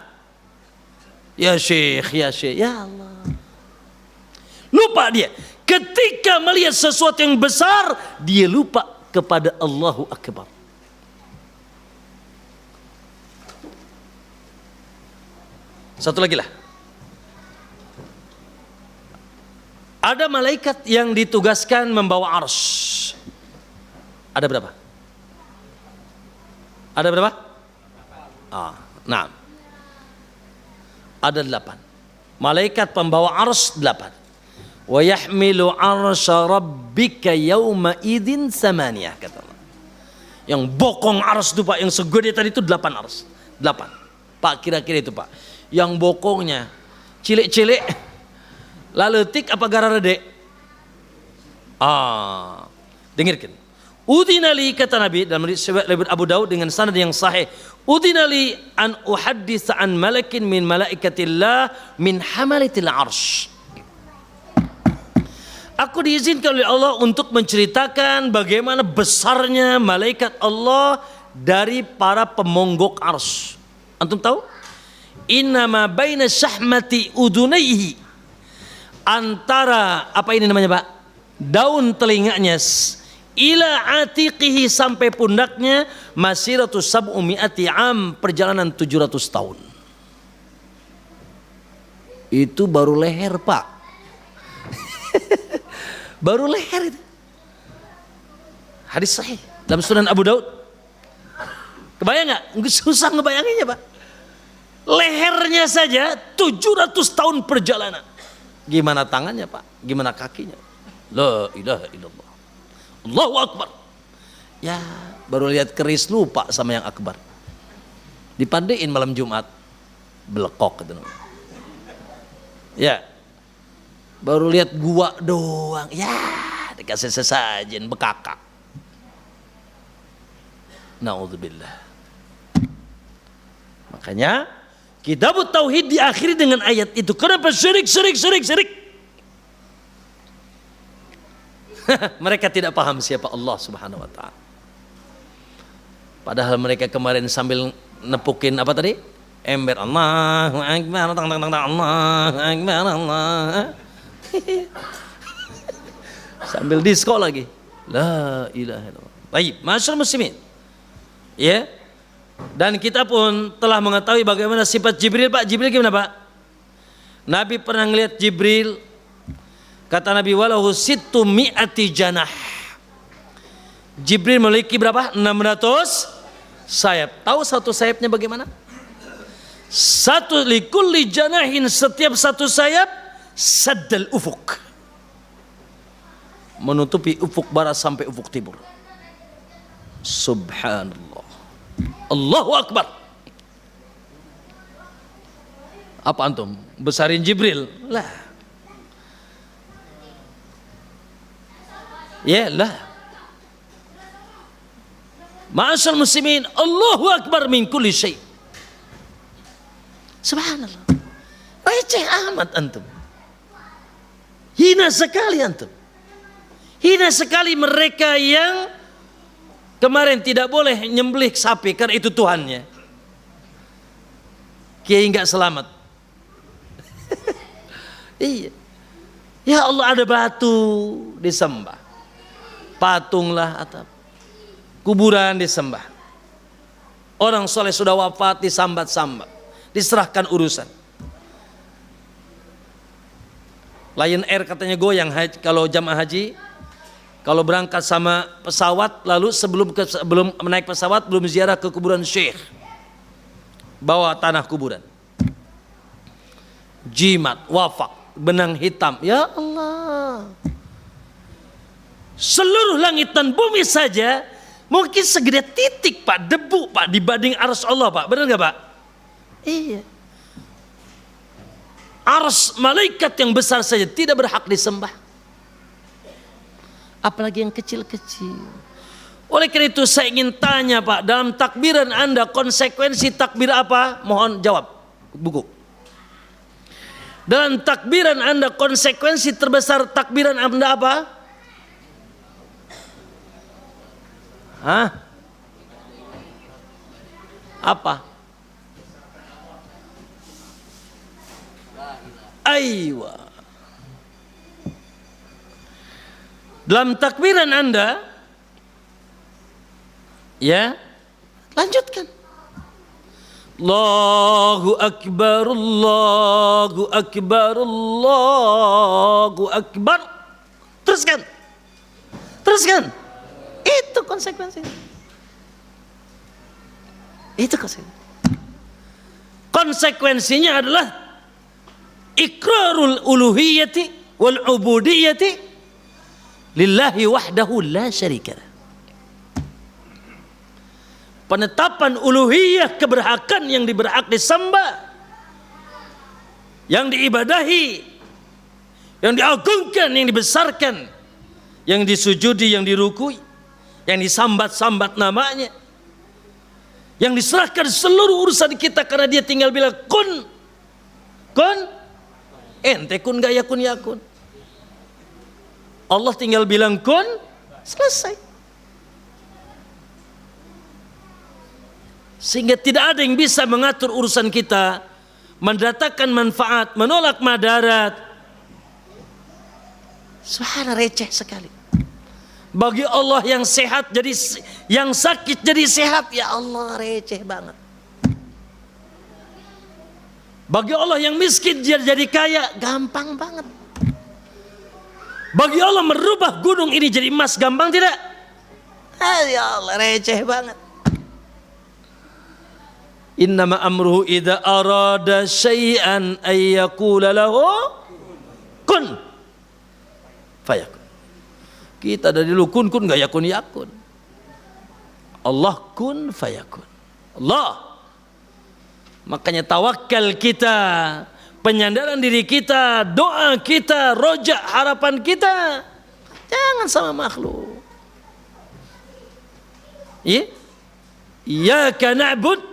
Ya Syekh, ya Syekh. Ya Allah. Lupa dia. Ketika melihat sesuatu yang besar, dia lupa kepada Allahu Akbar. Satu lagi lah. Ada malaikat yang ditugaskan membawa arsy. Ada berapa? Ada berapa? Nah. Ada 8. Malaikat pembawa arsy 8. Wa yahmilu arsya rabbika yawma idzin samaniyah, kata Allah. Yang bokong arsy itu Pak, yang segede tadi itu 8 arsy. 8. Pak, kira-kira itu Pak. Yang bokongnya cilik-cilik laletik apa gararede? Dengarkan. Udinali, kata Nabi dalam riwayat Abu Daud dengan sanad yang sahih, udinali an uhaddits an malakin min malaikatillah min hamalatil arsy. Aku diizinkan oleh Allah untuk menceritakan bagaimana besarnya malaikat Allah dari para pemonggok arsy. Antum tahu? Innama baina syahmati udunaihi, antara apa ini namanya Pak? Daun telinganya ila atiqihi, sampai pundaknya, masiratu sab'umi'ati am, perjalanan 700 tahun. Itu baru leher Pak. Baru leher itu. Hadis sahih dalam Sunan Abu Daud. Kebayang nggak? Susah ngebayanginnya Pak. Lehernya saja 700 tahun perjalanan. Gimana tangannya Pak? Gimana kakinya? La ilaha illallah. Allahu Akbar. Ya, baru lihat keris lupa sama yang akbar. Dipandein malam Jumat, belekok gitu. Ya, baru lihat gua doang. Ya, dikasih sesajen bekakak. Naudzubillah. Makanya Kitab Tauhid diakhiri dengan ayat itu. Kenapa syirik? Mereka tidak paham siapa Allah Subhanahu wa taala. Padahal mereka kemarin sambil nepukin apa tadi? Ember, Allahu Akbar, Allahu Akbar, Allah. Sambil disko lagi. La ilaha illallah. Baik, masyaallah muslimin. Ya. Dan kita pun telah mengetahui bagaimana sifat Jibril Pak. Jibril gimana Pak? Nabi pernah ngelihat Jibril. Kata Nabi, walahu sittu mi'ati janah. Jibril memiliki berapa? 600 sayap. Tahu satu sayapnya bagaimana? Satu likulli janahin, setiap satu sayap saddal ufuk, menutupi ufuk barat sampai ufuk timur. Subhanallah. Allahu Akbar. Apa antum? Besarin Jibril? Lah. Ya lah. Ma'asyal muslimin, Allahu Akbar min kulli syai'. Subhanallah. Receh amat antum. Hina sekali antum. Hina sekali mereka yang kemarin tidak boleh nyembelih sapi karena itu Tuhannya. Kiai enggak selamat. Iya. Ya Allah, ada batu disembah. Patunglah atau kuburan disembah. Orang soleh sudah wafat disambat-sambat, diserahkan urusan. Lion Air katanya goyang kalau jamaah haji, kalau berangkat sama pesawat, lalu sebelum menaik pesawat belum ziarah ke kuburan syekh, bawa tanah kuburan, jimat, wafak, benang hitam. Ya Allah, seluruh langit dan bumi saja mungkin segede titik Pak, debu Pak, dibanding arsy Allah Pak. Benar nggak Pak? Iya. Arsy malaikat yang besar saja tidak berhak disembah, apalagi yang kecil-kecil. Oleh karena itu saya ingin tanya Pak, dalam takbiran Anda konsekuensi takbir apa? Mohon jawab buku. Dalam takbiran Anda konsekuensi terbesar takbiran Anda apa? Hah? Apa? Aywa. Dalam takbiran Anda Ya, lanjutkan. Allahu Akbar, Allahu Akbar, Allahu Akbar. Teruskan. Teruskan. Itu konsekuensinya. Itu konsekuensinya. Konsekuensinya adalah iqrarul uluhiyyati wal ubudiyyati lillahi wahdahu la syarika. Penetapan uluhiyah, keberhakan yang diberhak disembah, yang diibadahi, yang diagungkan, yang dibesarkan, yang disujudi, yang dirukui, yang disambat-sambat namanya, yang diserahkan seluruh urusan kita karena dia tinggal bilang kun, kun, ente kun gak yakun yakun. Allah tinggal bilang kun, selesai. Sehingga tidak ada yang bisa mengatur urusan kita, mendatangkan manfaat, menolak madarat. Subhanallah, receh sekali. Bagi Allah yang sehat jadi, yang sakit jadi sehat, ya Allah receh banget. Bagi Allah yang miskin jadi kaya, gampang banget. Bagi Allah merubah gunung ini jadi emas, gampang tidak? Ya Allah, receh banget. Innama amruhu idza arada syai'an ay yaqula lahu kun fayakun. Kita dari dulu kun gak yakun yakun. Allah kun fayakun. Allah. Makanya tawakal kita, penyandaran diri kita, doa kita, rojak harapan kita jangan sama makhluk. Ya? Iyyaka na'bud,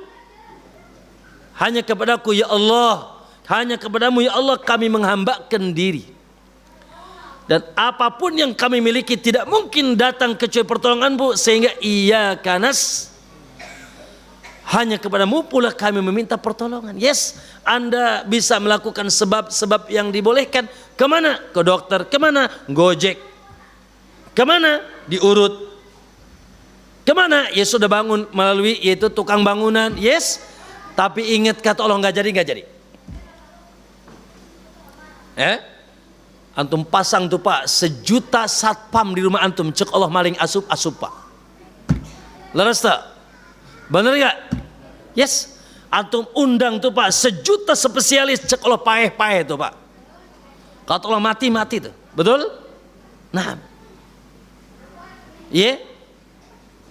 hanya kepadaku ya Allah, hanya kepadamu ya Allah kami menghambakan diri. Dan apapun yang kami miliki tidak mungkin datang kecuali pertolonganmu, sehingga iyyaka nas, hanya kepadamu pula kami meminta pertolongan. Yes, Anda bisa melakukan sebab-sebab yang dibolehkan. Kemana? Ke dokter. Kemana? Gojek. Kemana? Diurut. Kemana? Ya sudah bangun melalui yaitu tukang bangunan. Yes. Tapi ingat kata Allah, nggak jadi. Antum pasang tuh Pak 1 juta satpam di rumah antum, cek Allah maling asup Pak. Leres tak? Bener nggak? Yes. Antum undang tuh Pak 1 juta spesialis, cek Allah paeh tuh Pak. Kata Allah mati tuh, betul? Nah, ya.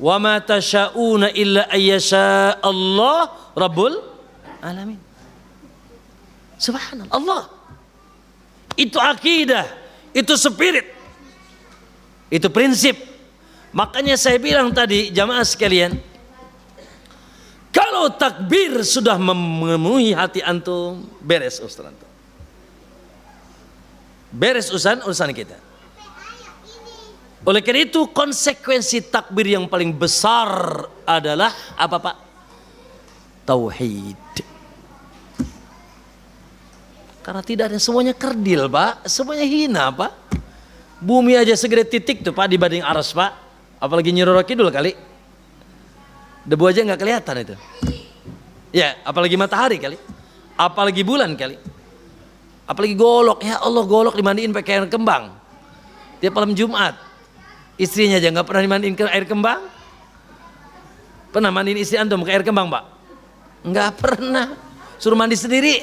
Wa ma tasyauna illa ayyasha Allah Rabbul Alamin. Subhanallah. Allah. Itu akidah, itu spirit, itu prinsip. Makanya saya bilang tadi, jamaah sekalian, kalau takbir sudah memenuhi hati antum, beres urusan antum. Beres urusan kita. Oleh karena itu konsekuensi takbir yang paling besar adalah apa Pak? Tauhid. Karena tidak ada, semuanya kerdil Pak, semuanya hina Pak. Bumi aja segede titik tuh Pak dibanding aras Pak. Apalagi Nyi Roro Kidul kali. Debu aja nggak kelihatan itu. Ya, apalagi matahari kali. Apalagi bulan kali. Apalagi golok, ya Allah golok dimandiin pakai air kembang. Tiap malam Jumat. Istrinya aja nggak pernah dimandiin ke air kembang. Pernah mandiin istri antum ke air kembang Pak? Nggak pernah. Suruh mandi sendiri.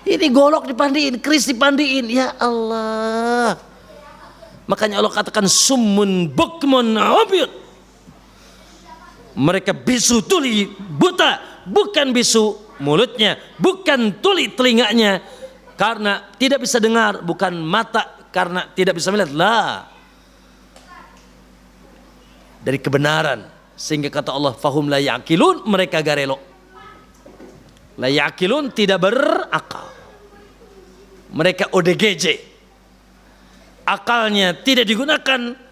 Ini golok dipandiin, keris dipandiin. Ya Allah. Makanya Allah katakan summun bukmun umyun. Mereka bisu tuli buta, bukan bisu mulutnya, bukan tuli telinganya karena tidak bisa dengar, bukan mata karena tidak bisa melihat. Lah. Dari kebenaran, sehingga kata Allah fahum la yaqilun, mereka garelo. La yaqilun, tidak berakal. Mereka ODGJ, akalnya tidak digunakan.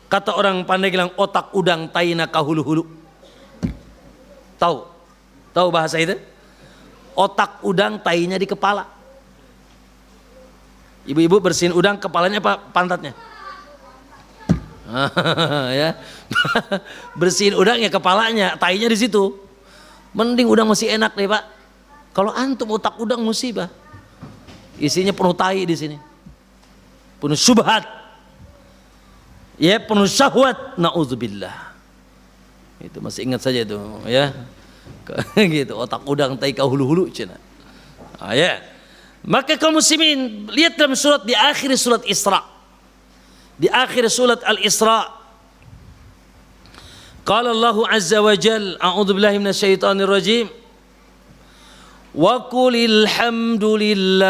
Kata orang pandai bilang otak udang taina kahulu-hulu. Tahu bahasa itu? Otak udang tainya di kepala. Ibu-ibu bersihin udang, kepalanya apa? Pantatnya. Ya. Bersihin udangnya, kepalanya, tainya di situ. Mending udang masih enak deh, Pak. Kalau antum otak udang musibah. Isinya penuh tai di sini. Penuh syubhat. Ya, penuh syahwat. Nauzubillah. Itu masih ingat saja itu, ya. Gitu, otak udang tai kau hulu-hulu cina. Ya. Maka kaum muslimin, lihat dalam surat, di akhir surat Isra. Di akhir surat Al-Isra. Qala Allah Azza wa Jal, a'udzu billahi minasyaitonir rajim. Wa qulil hamdulillah.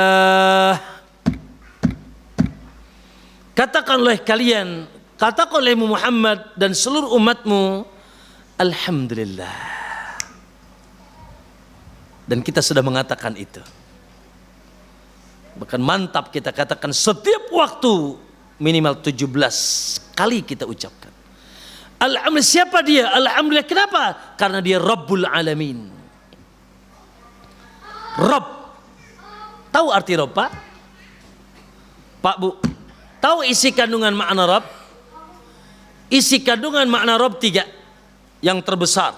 Katakanlah kalian, katakanlah Muhammad dan seluruh umatmu, alhamdulillah. Dan kita sudah mengatakan itu. Bahkan mantap kita katakan setiap waktu minimal 17 kali kita ucapkan. Alhamdulillah, siapa dia? Alhamdulillah, kenapa? Karena dia Rabbul Alamin. Rabb. Tahu arti Rabb, Pak? Pak, Bu, tahu isi kandungan makna Rabb? Isi kandungan makna Rabb 3. Yang terbesar.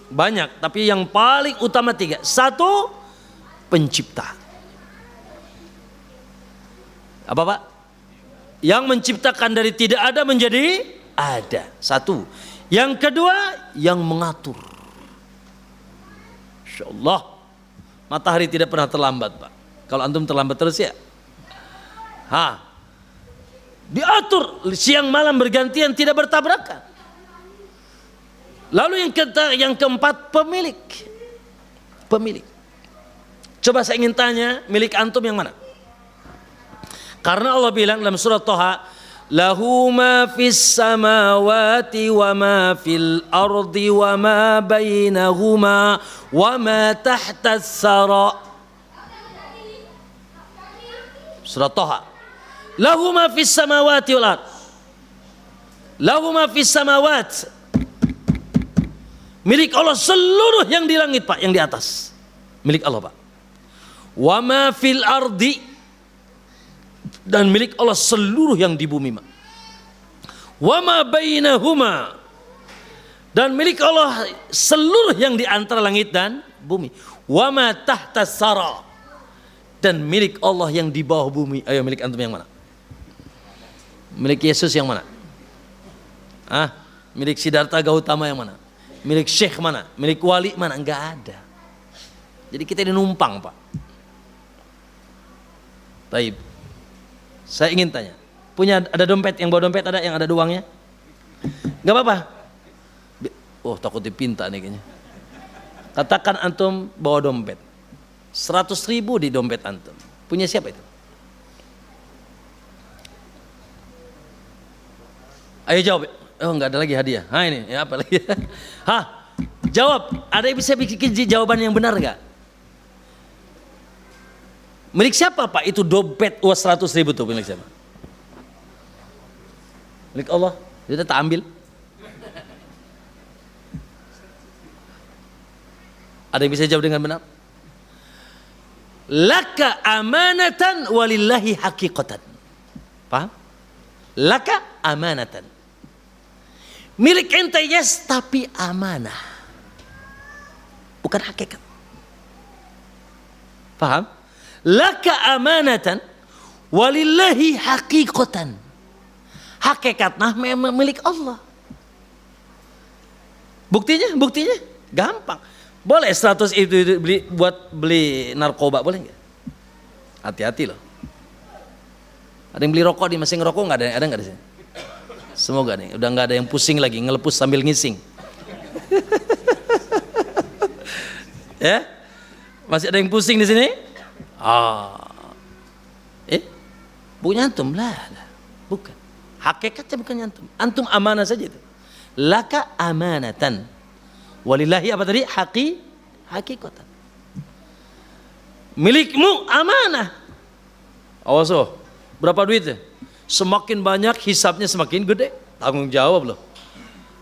Banyak, tapi yang paling utama 3. 1, pencipta. Apa, Pak? Yang menciptakan dari tidak ada menjadi ada. 1. Yang kedua, yang mengatur. Insyaallah matahari tidak pernah terlambat, Pak. Kalau antum terlambat terus ya. Diatur siang malam bergantian, tidak bertabrakan. Lalu yang keempat, pemilik. Pemilik. Coba saya ingin tanya, milik antum yang mana? Karena Allah bilang dalam surat Thaha, lahu ma fis samawati wa ma fil ardi wa ma bainahuma wa ma tahta as-sara. Surat Thaha. Lahu ma fis samawati wal ard. Lahu ma fis samawati. Milik Allah seluruh yang di langit, Pak, yang di atas. Milik Allah, Pak. Wa ma fil ardi. Dan milik Allah seluruh yang di bumi, Pak. Wa ma bainahuma. Dan milik Allah seluruh yang di antara langit dan bumi. Wa ma tahta sara. Dan milik Allah yang di bawah bumi. Ayo, milik antum yang mana? Milik Yesus yang mana? Milik Siddhartha Gautama yang mana? Milik Syekh mana? Milik wali mana? Enggak ada. Jadi kita ini numpang, Pak. Baik. Saya ingin tanya, ada dompet, yang bawa dompet ada, yang ada uangnya? Enggak apa-apa. Oh, takut dipinta nih kayaknya. Katakan antum bawa dompet 100.000 di dompet antum. Punya siapa itu? Ayo jawab. Oh, enggak ada lagi hadiah. Ini ya, apa lagi? Jawab. Ada yang bisa bikin jawaban yang benar enggak? Milik siapa, Pak? Itu dompet uang 100.000 tuh milik siapa? Milik Allah. Kita tak ambil. Ada yang bisa jawab dengan benar? Laka amanatan walillahi haqiqatan. Paham? Laka amanatan. Milik ente, yes, tapi amanah. Bukan hakikat. Paham? Laka amanatan walillahi haqiqatan. Hakikatnya memang milik Allah. Buktinya gampang. Boleh 100 itu beli narkoba, boleh nggak? Hati-hati loh. Ada yang beli rokok di mesin rokok nggak ada nggak di sini? Semoga nih, udah nggak ada yang pusing lagi ngelepus sambil ngising. Ya, masih ada yang pusing di sini? Bukan antum lah, bukan. Hakikatnya bukan antum. Antum amanah saja itu. Laka amanatan. Walillahi apa tadi? Haqiqatan. Milikmu amanah. Awas loh. Berapa duitnya? Semakin banyak hisabnya semakin gede. Tanggung jawab loh.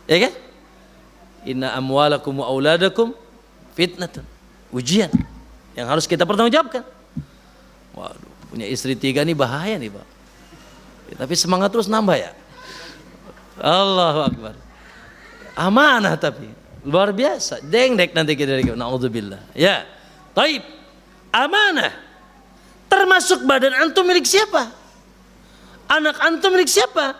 Ya kan? Inna amwalakum wa auladakum fitnatun. Ujian yang harus kita pertanggungjawabkan. Waduh, punya istri 3 nih bahaya nih, Pak. Ya, tapi semangat terus nambah ya. Allahu Akbar. Amanah tapi luar biasa. Dengdek nanti kita dari naudzubillah. Ya. Taib. Amanah. Termasuk badan antum milik siapa? Anak antum milik siapa?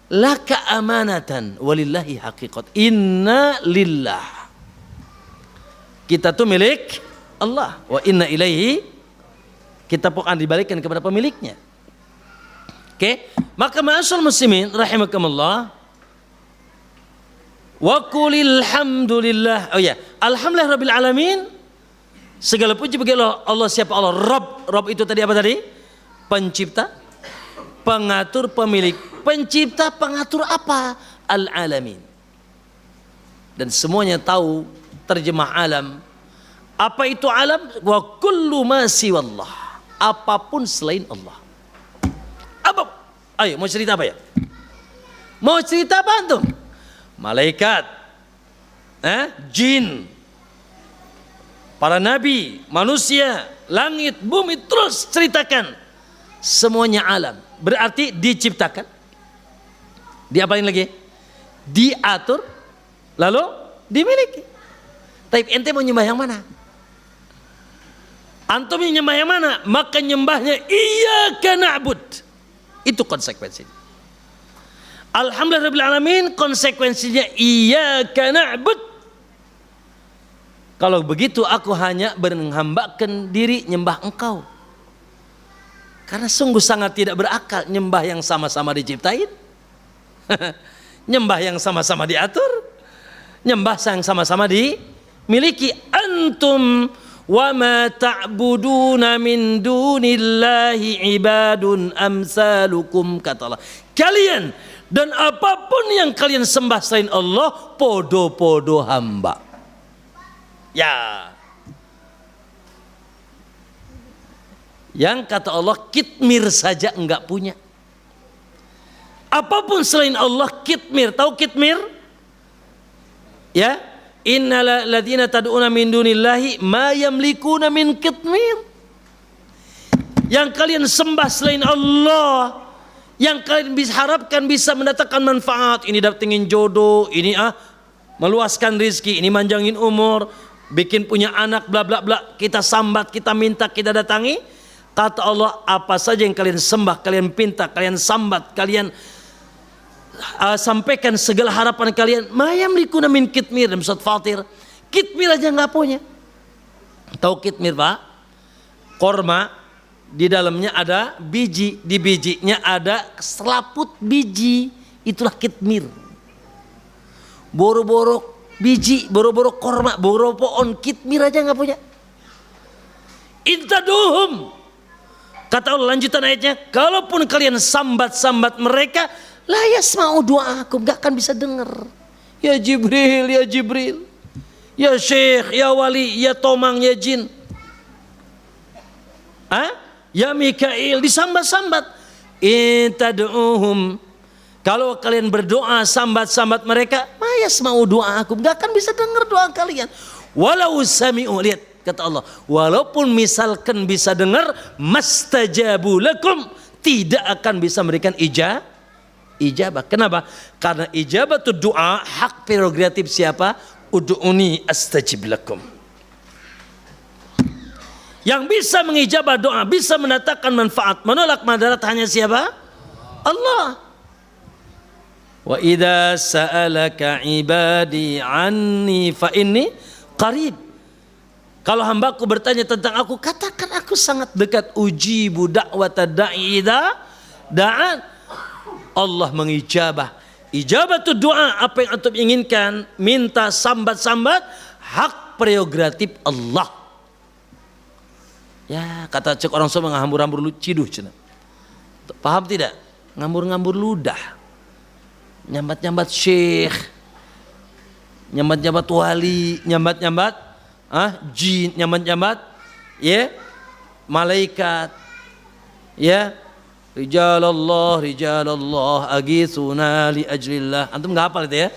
Laka amanatan walillahi haqiqat. Inna lillah. Kita tuh milik Allah. Wa inna ilaihi. Kita pun akan dibalikkan kepada pemiliknya. Oke, maka ma'asyarul muslimin rahimakumullah. Wa qulil hamdulillah. Oh ya, alhamdulillah rabbil alamin. Segala puji bagi Allah. Allah siapa? Allah Rabb. Rabb itu tadi apa tadi? Pencipta, pengatur, pemilik. Pencipta, pengatur apa? Al-alamin. Dan semuanya tahu terjemah alam. Apa itu alam? Wa kullu ma siwallah. Apapun selain Allah. Apa? Ayo, mau cerita apa ya? Mau cerita apa antum? Malaikat, jin, para nabi, manusia, langit, bumi, terus ceritakan. Semuanya alam. Berarti diciptakan. Diapain lagi? Diatur, lalu dimiliki. Tapi ente mau nyembah yang mana? Antum nyembah yang mana? Maka nyembahnya iyyaka na'bud. Itu konsekuensinya. Alhamdulillah rabbil alamin, konsekuensinya iyyaka na'bud. Kalau begitu aku hanya menghambakan diri nyembah engkau. Karena sungguh sangat tidak berakal nyembah yang sama-sama diciptain. Nyembah yang sama-sama diatur. Nyembah yang sama-sama dimiliki. Antum wa ma ta'buduna min dunillahi ibadun amsalukum, kata Allah. Kalian dan apapun yang kalian sembah selain Allah podo-podo hamba. Ya. Yang kata Allah kitmir saja enggak punya. Apapun selain Allah kitmir. Tahu kitmir? Ya. Innal ladzina tad'una min dunillahi ma yamlikuna min kitmir. Yang kalian sembah selain Allah, yang kalian bisa harapkan bisa mendatangkan manfaat, ini datengin jodoh, ini meluaskan rizki, ini manjangin umur, bikin punya anak, bla bla bla, kita sambat, kita minta, kita datangi. Kata Allah, apa saja yang kalian sembah, kalian pinta, kalian sambat, kalian sampaikan segala harapan kalian, mayam likuna min kitmir. Dalam surat Fatir, kitmir aja nggak punya. Tahu kitmir pak? Korma, di dalamnya ada biji, di bijinya ada selaput biji, itulah kitmir. Boro-boro biji, boro-boro korma, boro pohon, kitmir aja nggak punya. Intaduhum, kata Allah lanjutan ayatnya, kalaupun kalian sambat-sambat mereka, la yasma'u du'akum, gak akan bisa dengar. Ya Jibril, ya Jibril, ya Syekh, ya Wali, ya Tomang, ya Jin, ya Mikail, disambat-sambat. Intad'uhum, kalau kalian berdoa sambat-sambat mereka, ma yasma'u du'akum, gak akan bisa dengar doa kalian. Walau sami'u, lihat kata Allah, walaupun misalkan bisa dengar, mastajabu lakum, tidak akan bisa memberikan ijabah. Kenapa? Karena ijabah itu doa, hak prerogatif siapa? Ud'uni astajib lakum. Yang bisa mengijabah doa, bisa mendatangkan manfaat, menolak madarat hanya siapa? Allah. Wa idza sa'alaka ibadi anni fa inni qarib. Kalau hambaku bertanya tentang aku, katakan aku sangat dekat. Ujibu da'wata da'i idza da'an. Allah mengijabah. Ijabah itu doa, apa yang antum inginkan, minta, sambat-sambat, hak prerogatif Allah. Ya, kata cek orang Sunda, ngambur-ngambur ciduh cenah. Paham tidak? Ngambur-ngambur ludah. Nyambat-nyambat syekh. Nyambat-nyambat wali, nyambat-nyambat jin, nyambat-nyambat ya malaikat. Ya. Rijalallah, rijalallah, agitsuna li ajlillah. Antum enggak hafal itu ya?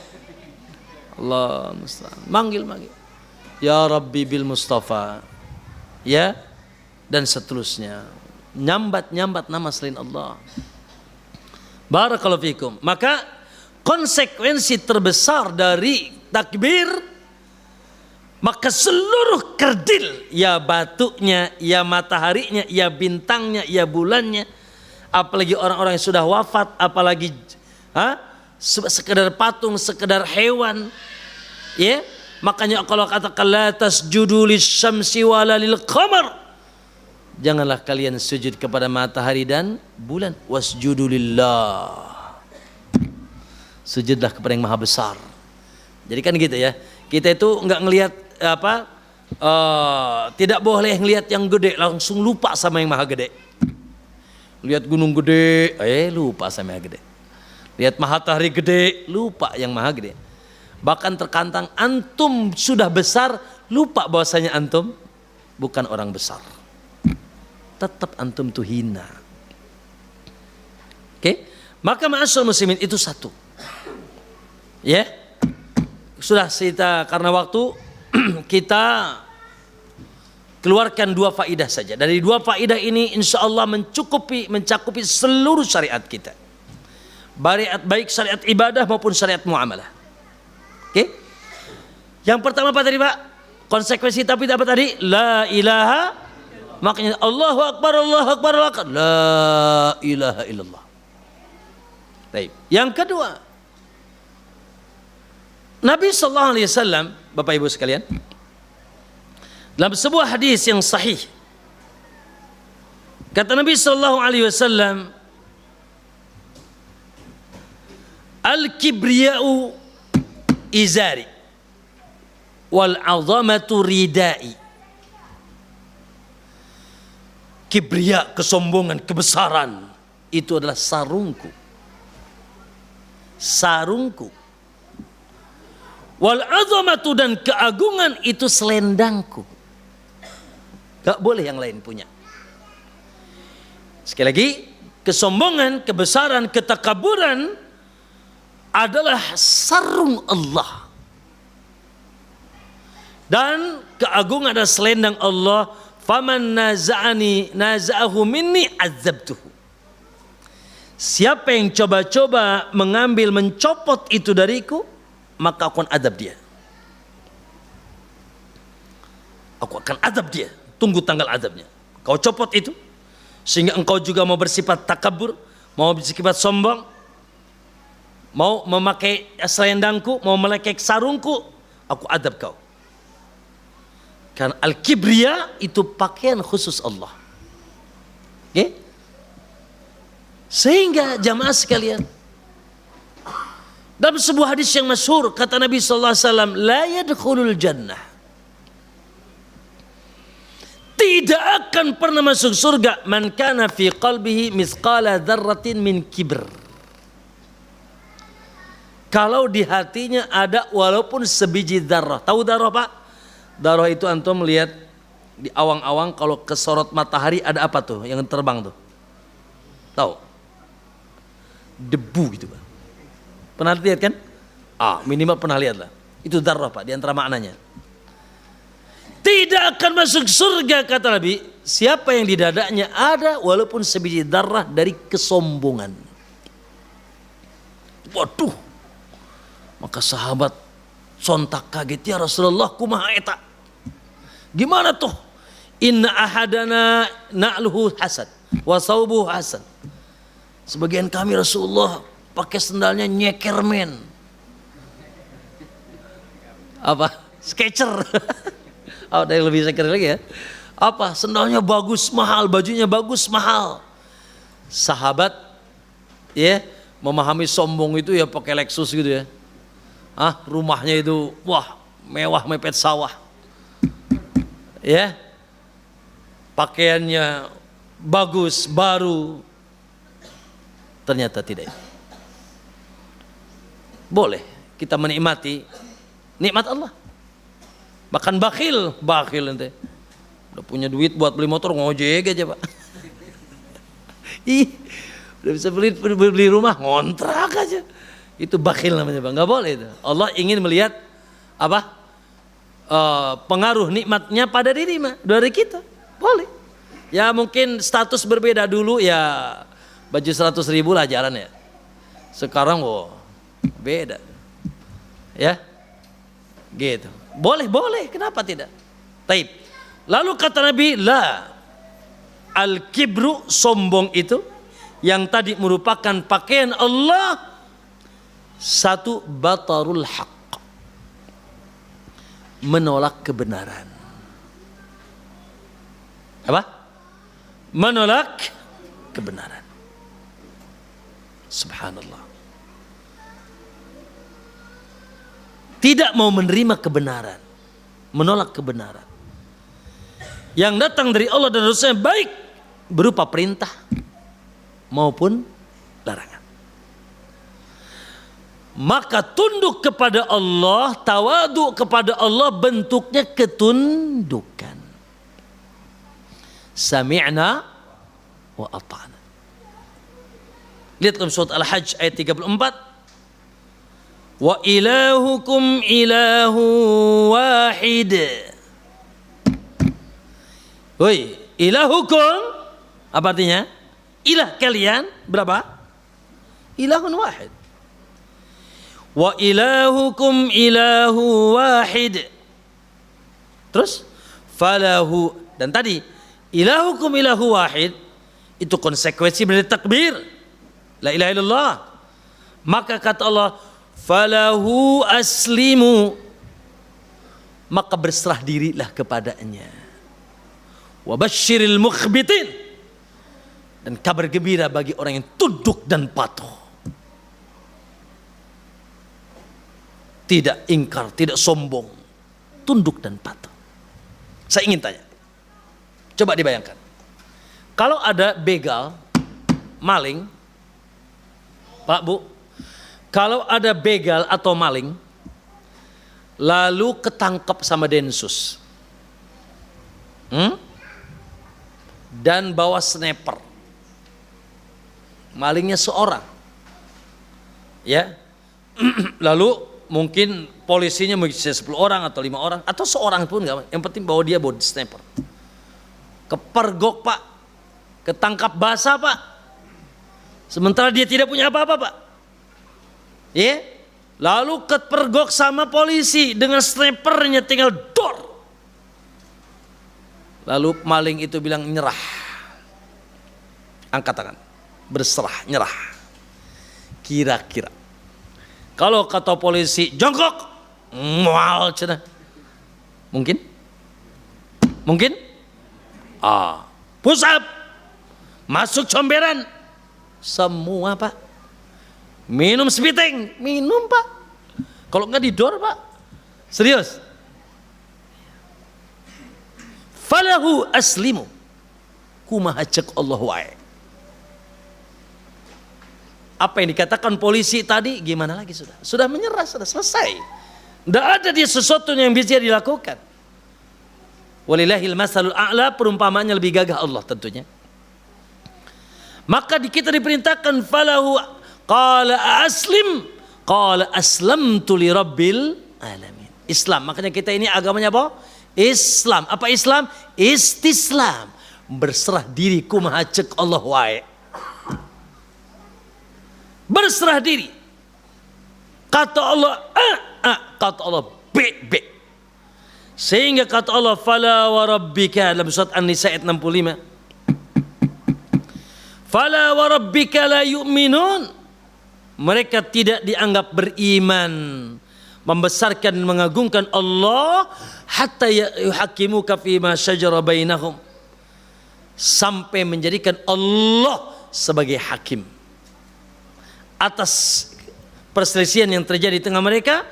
Allah musta'an. Manggil. Ya Rabbi bil Mustafa. Ya. Dan seterusnya. Nyambat nama selain Allah. Barakallahu fikum. Maka konsekuensi terbesar dari takbir, maka seluruh kerdil, ya batunya, ya mataharinya, ya bintangnya, ya bulannya, apalagi orang-orang yang sudah wafat, apalagi sekedar patung, sekedar hewan, ya. Makanya kalau katakan la tasjudu lisyamsi wala lil qamar, janganlah kalian sujud kepada matahari dan bulan, wasjudu lillah, sujudlah kepada yang maha besar. Jadi kan gitu ya, kita itu nggak ngelihat tidak boleh ngelihat yang gede langsung lupa sama yang maha gede. Lihat gunung gede, lupa sama yang gede. Lihat matahari gede, lupa yang maha gede. Bahkan terkadang antum sudah besar, lupa bahwasanya antum bukan orang besar. Tetap antum tuh hina. Oke? Maka ma'asyiral muslimin itu satu. Ya. Sudah kita karena waktu kita keluarkan 2 faidah saja. Dari 2 faidah ini insya Allah mencakupi seluruh syariat kita. Baik syariat ibadah maupun syariat muamalah. Oke? Yang pertama apa tadi Pak? Konsekuensi tapi apa tadi? La ilaha, makanya Allahu Akbar, Allahu Akbar, Allahu Akbar. La ilaha illallah. Baik. Yang kedua, Nabi sallallahu alaihi wasallam, Bapak Ibu sekalian, dalam sebuah hadis yang sahih, kata Nabi sallallahu alaihi wasallam, al-kibriya'u izari wal 'azamatu ridai. Kibriya, kesombongan, kebesaran, itu adalah sarungku. Sarungku. Wal 'azamatu, dan keagungan itu selendangku. Gak boleh yang lain punya. Sekali lagi, kesombongan, kebesaran, ketakaburan adalah sarung Allah, dan keagungan adalah selendang Allah. Faman naza'ahu minni azabtuhu. Siapa yang coba-coba mencopot itu dariku, maka aku akan adab dia. Aku akan adab dia. Tunggu tanggal adabnya. Kau copot itu, sehingga engkau juga mau bersifat takabur, mau bersifat sombong, mau memakai selendangku, mau melekek sarungku, aku adab kau. Karena al-kibriya itu pakaian khusus Allah. Oke? Sehingga jamaah sekalian, dalam sebuah hadis yang masyhur kata Nabi sallallahu alaihi wasallam, la yadkhulul jannah, tidak akan pernah masuk surga, man kana fi qalbihi mithqala dzarratin min kibr, kalau di hatinya ada walaupun sebiji darah. Tahu darah Pak? Darah itu antum melihat di awang-awang, kalau kesorot matahari ada apa tuh yang terbang tuh? Tahu? Debu gitu Pak. Pernah lihat kan? Minimal pernah lihat lah. Itu darah Pak, di antara maknanya. Tidak akan masuk surga kata Nabi, siapa yang di dadanya ada walaupun sebiji darah dari kesombongan. Waduh. Maka sahabat sontak kaget, ya Rasulullah, kumaha eta? Gimana tuh? Inna ahadana na'luhu hasan wa saubuhu hasan. Sebagian kami Rasulullah pakai sendalnya nyekermen. Apa? Sketcher. Ada yang lebih seker lagi ya. Apa? Sendalnya bagus, mahal, bajunya bagus, mahal. Sahabat ya, memahami sombong itu ya pakai Lexus gitu ya. Rumahnya itu wah mewah mepet sawah, ya, pakaiannya bagus baru, ternyata tidak. Boleh kita menikmati nikmat Allah. Bahkan bakhil ente, udah punya duit buat beli motor ngojek aja Pak. Udah bisa beli rumah ngontrak aja. Itu bakhil namanya Bang, nggak boleh itu. Allah ingin melihat apa? Pengaruh nikmatnya pada dari kita. Boleh. Ya mungkin status berbeda, dulu ya baju 100.000 lah jalan ya. Sekarang Beda. Ya. Gitu. Boleh, kenapa tidak? Taib. Lalu kata Nabi, la al-kibru, sombong itu yang tadi merupakan pakaian Allah, satu, batarul haq, menolak kebenaran. Apa? Menolak kebenaran. Subhanallah. Tidak mau menerima kebenaran, menolak kebenaran. Yang datang dari Allah dan Rasulnya baik berupa perintah maupun larangan. Maka tunduk kepada Allah, tawadu kepada Allah, bentuknya ketundukan. Sami'na wa ata'na. Lihat dalam surat Al-Hajj ayat 34. Wa ilahukum ilahu wahid. Woi, ilahukum apa artinya? Ilah kalian berapa? Ilahun wahid. Wa ilahukum ilahu wahid. Terus falahu, dan tadi ilahukum ilahu wahid itu konsekuensi dari takbir la ilaha illallah. Maka kata Allah, falahu aslimu, maka berserah dirilah kepadanya. Wa basyiril mukhbitin, dan kabar gembira bagi orang yang tunduk dan patuh. Tidak ingkar, tidak sombong, tunduk dan patuh. Saya ingin tanya, coba dibayangkan, kalau ada begal, maling, Pak Bu, kalau ada begal atau maling, lalu ketangkap sama Densus, dan bawa sniper, malingnya seorang, ya, lalu mungkin polisinya mungkin 10 orang atau 5 orang atau seorang pun nggak, yang penting bawa dia bawa sniper, kepergok Pak, ketangkap basah Pak, sementara dia tidak punya apa-apa Pak. Ya, lalu kepergok sama polisi dengan snipernya, tinggal dor. Lalu maling itu bilang nyerah, angkat tangan, berserah, nyerah. Kira-kira kalau kata polisi jongkok, mual cina, mungkin? Mungkin? Push up, masuk comberan, semua Pak. Minum spitting, minum Pak. Kalau nggak didor Pak, serius. Falahu aslimu, kumaha cek Allah wae. Apa yang dikatakan polisi tadi, gimana lagi sudah menyerah, sudah selesai. Tidak ada dia sesuatu yang bisa dilakukan. Walillahil masalul a'la, perumpamaannya lebih gagah Allah tentunya. Maka kita diperintahkan falahu, qala aslim, qala aslamtu li rabbil alamin. Islam, makanya kita ini agamanya apa? Islam. Apa Islam? Istislam, berserah diri kumaha cek Allah wae. Berserah diri. Kata Allah A, kata Allah B. Sehingga kata Allah fala wa rabbika, dalam surat An-Nisa ayat 65, fala wa rabbika la yu'minun, mereka tidak dianggap beriman, membesarkan dan mengagungkan Allah, hatta yuhakimuka fima syajara bainahum, sampai menjadikan Allah sebagai hakim atas perselisihan yang terjadi di tengah mereka,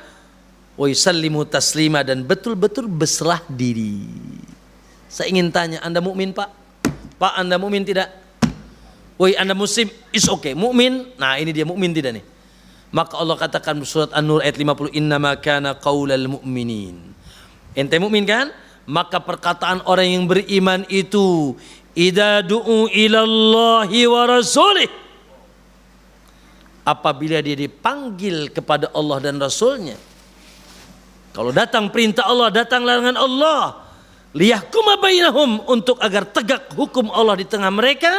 wa yusallimu taslima, dan betul-betul berserah diri. Saya ingin tanya, Anda mukmin Pak? Pak, Anda mukmin tidak? Woi, Anda muslim, is okay. Mukmin, nah ini dia mukmin tidak nih? Maka Allah katakan surat An-Nur ayat 50, innama kana qaulal mu'minin. Ente mukmin kan? Maka perkataan orang yang beriman itu, idza du'u ilallahi wa rasulih, apabila dia dipanggil kepada Allah dan Rasulnya. Kalau datang perintah Allah, datang larangan Allah, liyahkuma bainahum, untuk agar tegak hukum Allah di tengah mereka,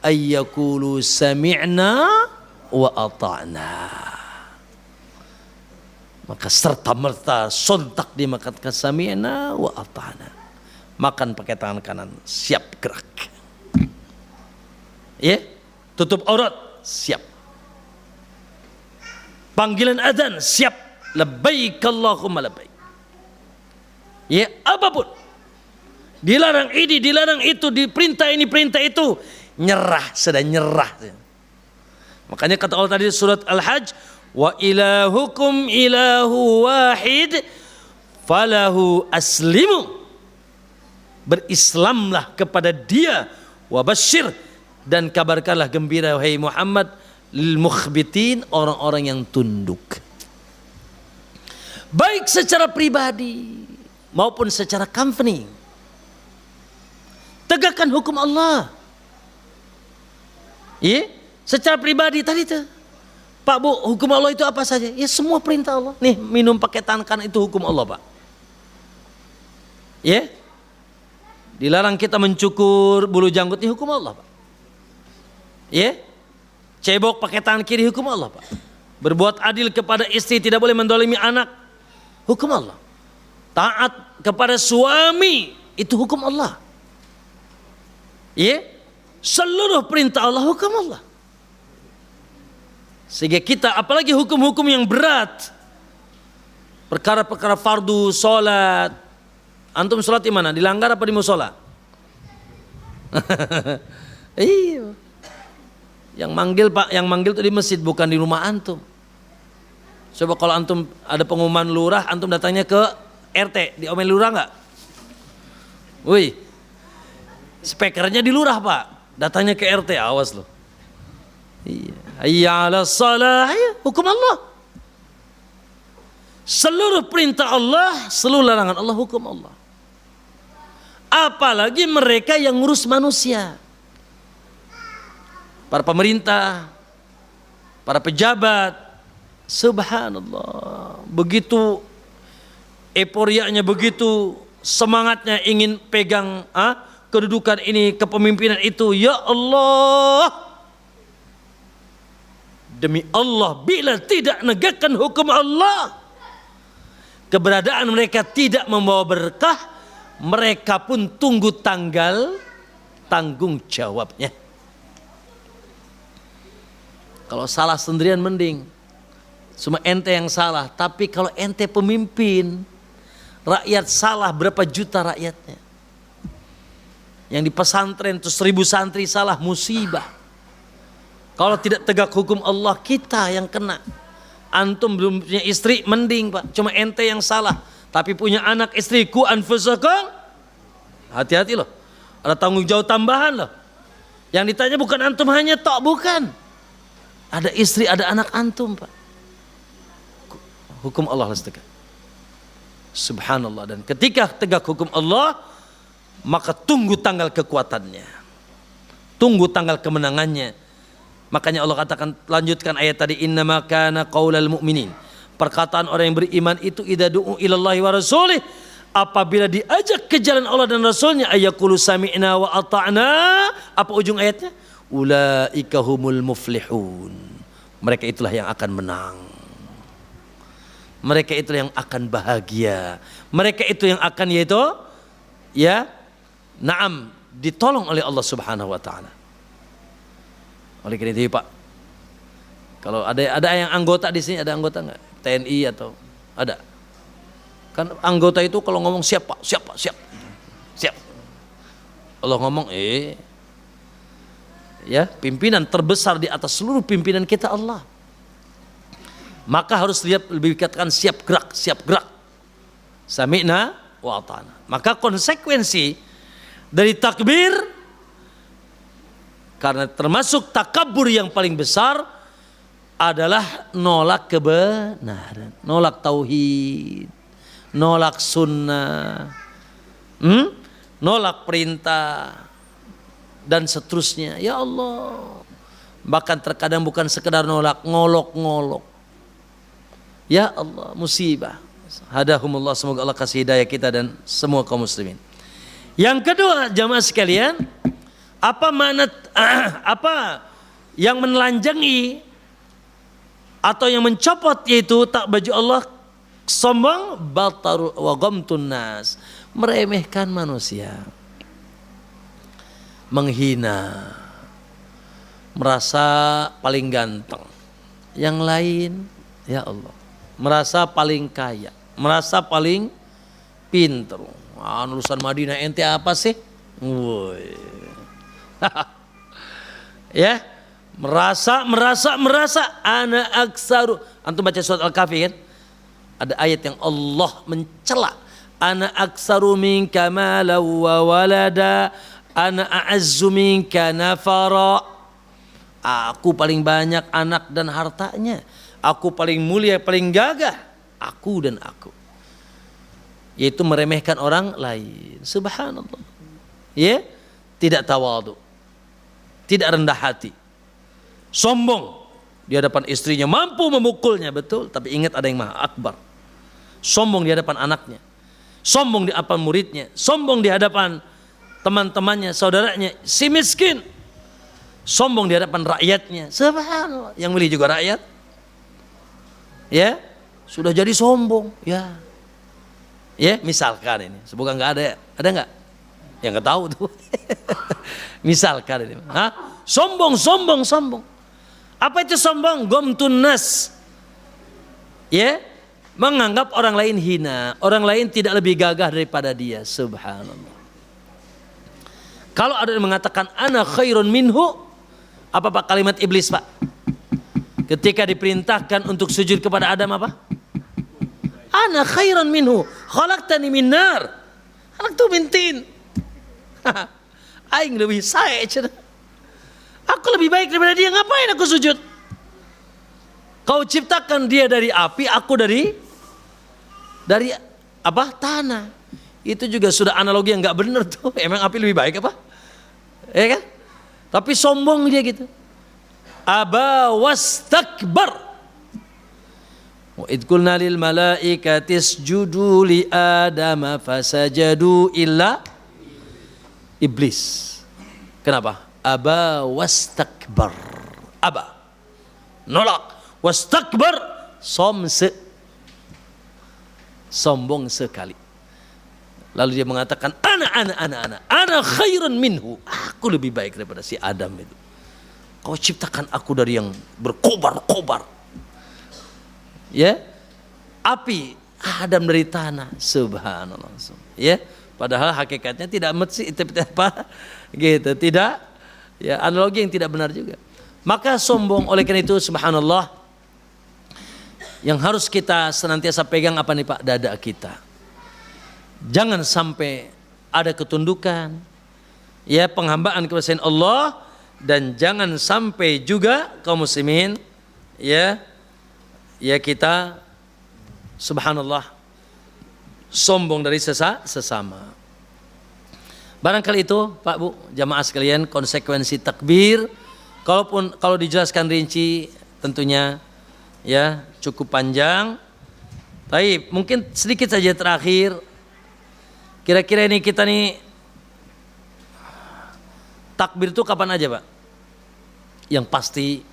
ayyakulu sami'na wa ata'na. Maka serta-merta sontak dia mengatakan sami'na wa ata'na. Makan pakai tangan kanan, siap gerak. Ya, tutup aurat, siap. Panggilan adzan, siap. Labbaik Allahumma labbaik. Ya, apapun. Dilarang ini, dilarang itu, diperintah ini, perintah itu. Nyerah, sudah nyerah. Makanya kata Allah tadi surat Al-Hajj, wa ilahukum ilahu wahid falahu aslimu. Berislamlah kepada dia, wa basyir, dan kabarkanlah gembira wahai Muhammad lil mukhbitin, orang-orang yang tunduk. Baik secara pribadi maupun secara company. Tegakkan hukum Allah. Ya, secara pribadi tadi tuh. Pak Bu, hukum Allah itu apa saja? Ya semua perintah Allah. Nih, minum pakai tangan kanan itu hukum Allah, Pak. Ya. Dilarang kita mencukur bulu janggut, ini hukum Allah, Pak. Ya. Cebok pakai tangan kiri, hukum Allah, Pak. Berbuat adil kepada istri, tidak boleh mendolimi anak, hukum Allah. Taat kepada suami, itu hukum Allah. Ya. Seluruh perintah Allah hukum Allah. Sehingga kita, apalagi hukum-hukum yang berat, perkara-perkara fardu, sholat. Antum sholat di mana? Dilanggar apa di musola? Iya. Yang manggil Pak, yang manggil itu di masjid, bukan di rumah antum. Coba kalau antum ada pengumuman lurah, antum datangnya ke RT, diomelin lurah nggak? Wih, speakernya di lurah Pak, datangnya ke RT, awas loh. Iya. Hayya 'alas shalah, hukum Allah. Seluruh perintah Allah, seluruh larangan Allah, hukum Allah. Apalagi mereka yang ngurus manusia. Para pemerintah, para pejabat, subhanallah, begitu euforianya, begitu semangatnya ingin pegang kedudukan ini, kepemimpinan itu. Ya Allah, demi Allah, bila tidak negakkan hukum Allah, keberadaan mereka tidak membawa berkah. Mereka pun tunggu tanggal tanggung jawabnya. Kalau salah sendirian mending, cuma ente yang salah. Tapi kalau ente pemimpin, rakyat salah, berapa juta rakyatnya. Yang di pesantren itu 1000 santri salah, musibah. Kalau tidak tegak hukum Allah, kita yang kena. Antum belum punya istri, mending Pak, cuma ente yang salah. Tapi punya anak, istriku anfusakum, hati-hati loh, ada tanggung jawab tambahan loh. Yang ditanya bukan antum hanya tok, bukan. Ada istri, ada anak antum Pak. Hukum Allah harus tegak. Subhanallah. Dan ketika tegak hukum Allah, maka tunggu tanggal kekuatannya, tunggu tanggal kemenangannya. Makanya Allah katakan, lanjutkan ayat tadi, innama kana qaulal mu'minin, perkataan orang yang beriman itu idza du'u ilallahi wa rasulih, apabila diajak ke jalan Allah dan Rasulnya, ayaqulu sami'na wa ata'na. Apa ujung ayatnya? Ulaika humul muflihun, mereka itulah yang akan menang, mereka itulah yang akan bahagia, mereka itu yang akan yaitu ya na'am, ditolong oleh Allah Subhanahu wa taala. Oleh karena itu Pak, kalau ada yang anggota di sini, ada anggota nggak TNI atau ada? Kan anggota itu kalau ngomong siap Pak, siap Pak, siap, siap. Allah ngomong ya, pimpinan terbesar di atas seluruh pimpinan kita Allah. Maka harus lihat, lebih dikatakan siap gerak, siap gerak. Sami'na wa ata'na. Maka konsekuensi dari takbir, karena termasuk takabur yang paling besar adalah nolak kebenaran, nolak tauhid, nolak sunnah, nolak perintah, dan seterusnya. Ya Allah, bahkan terkadang bukan sekedar nolak, ngolok-ngolok. Ya Allah, musibah. Hadahumullah, semoga Allah kasih hidayah kita dan semua kaum muslimin. Yang kedua, jamaah sekalian, apa makna apa yang menelanjangi atau yang mencopot, yaitu tak baju Allah Sombong, bataru wa ghamtun nas, meremehkan manusia, menghina, merasa paling ganteng, yang lain ya Allah merasa paling kaya, merasa paling pinter. Lulusan Madinah ente apa sih? Woi. Ya, merasa ana aksaru. Antum baca surat Al-Kahfi kan? Ada ayat yang Allah mencela, ana aksaru minka malan wa walada, ana a'azzu minka nafara. Aku paling banyak anak dan hartanya, aku paling mulia, paling gagah, aku dan aku. Yaitu meremehkan orang lain. Subhanallah. Ya, tidak tawadhu, tidak rendah hati, sombong di hadapan istrinya, mampu memukulnya, betul, tapi ingat ada yang Maha Akbar. Sombong di hadapan anaknya, sombong di hadapan muridnya, sombong di hadapan teman-temannya, saudaranya, si miskin, sombong di hadapan rakyatnya. Subhanallah, yang milih juga rakyat. Ya, sudah jadi sombong, ya. Ya, misalkan ini, semoga nggak ada nggak? Yang nggak tahu tuh. Misalkan ini, sombong. Apa itu sombong? Ghamtun nas. Ya, menganggap orang lain hina, orang lain tidak lebih gagah daripada dia. Subhanallah. Kalau ada yang mengatakan ana khairun minhu, apa Pak kalimat iblis Pak? Ketika diperintahkan untuk sujud kepada Adam apa? Ana khairan minhu, khalaqtani min nar, khalaqtu min tin. Aing lebih saya cenah. Aku lebih baik daripada dia, ngapain aku sujud? Kau ciptakan dia dari api, aku dari apa? Tanah. Itu juga sudah analogi yang enggak benar tuh. Emang api lebih baik apa? Ya kan? Tapi sombong dia gitu. Aba wastakbar. Wa id qulna lil malaikati isjudu li adama fasajadu illa iblis. Kenapa? Aba wastakbar. Aba, nolak. Wastakbar, sombong sekali. Lalu dia mengatakan ana khairun minhu, aku lebih baik daripada si Adam itu. Kau ciptakan aku dari yang berkobar-kobar, ya, api, Adam dari tanah. Subhanallah. Ya, padahal hakikatnya tidak mesti apa gitu, tidak, ya, analogi yang tidak benar juga. Maka sombong, oleh karena itu subhanallah, yang harus kita senantiasa pegang apa nih Pak? Dada kita. Jangan sampai ada ketundukan, ya, penghambaan kepada selain Allah, dan jangan sampai juga kaum muslimin, ya kita subhanallah sombong dari sesama. Barangkali itu Pak Bu, jamaah sekalian, konsekuensi takbir. Kalau dijelaskan rinci tentunya ya cukup panjang. Tapi mungkin sedikit saja terakhir. Kira-kira ini kita nih takbir itu kapan aja Pak? Yang pasti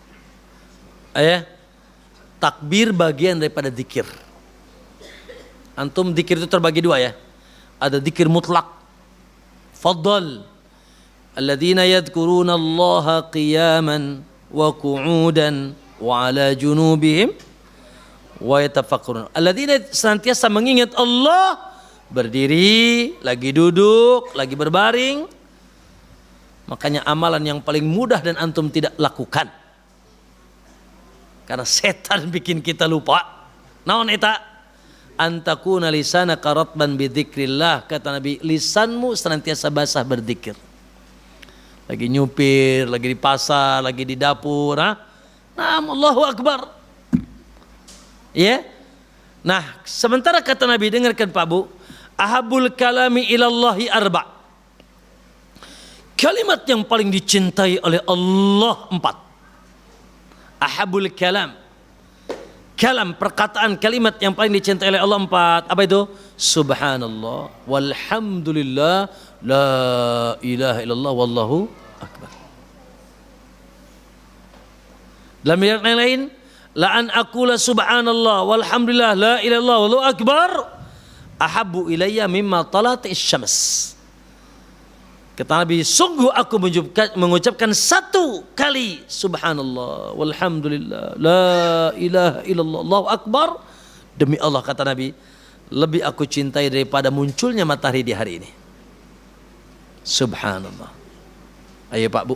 takbir bagian daripada zikir. Antum zikir itu terbagi dua ya. Ada zikir mutlak. Faddal. Alladzina yadhkuruna Allaha qiyaman wa qu'udan wa ala junubihim wa yatafakkarun. Alladzina senantiasa mengingat Allah, berdiri, lagi duduk, lagi berbaring. Makanya amalan yang paling mudah dan antum tidak lakukan, karena setan bikin kita lupa. Naon eta? Antakuna lisanaka ratban bidzikrillah, kata Nabi, lisanmu senantiasa basah berzikir. Lagi nyupir, lagi di pasar, lagi di dapur, Allahu Akbar. Ya. Nah, sementara kata Nabi, dengarkan Pak Bu, ahabul kalami ilallahi arba'. Kalimat yang paling dicintai oleh Allah 4. Ahabul kalam. Kalam, perkataan, kalimat yang paling dicintai oleh Allah 4. Apa itu? Subhanallah, walhamdulillah, la ilaha illallah, wallahu akbar. Dalam ayat yang lain, la an aqula subhanallah walhamdulillah la ilaha illallah wallahu akbar ahabbu ilayya mimma talati syams. Kata Nabi, sungguh aku mengucapkan satu kali subhanallah walhamdulillah la ilaha illallah Allahu akbar, demi Allah kata Nabi, lebih aku cintai daripada munculnya matahari di hari ini. Subhanallah. Ayo Pak Bu,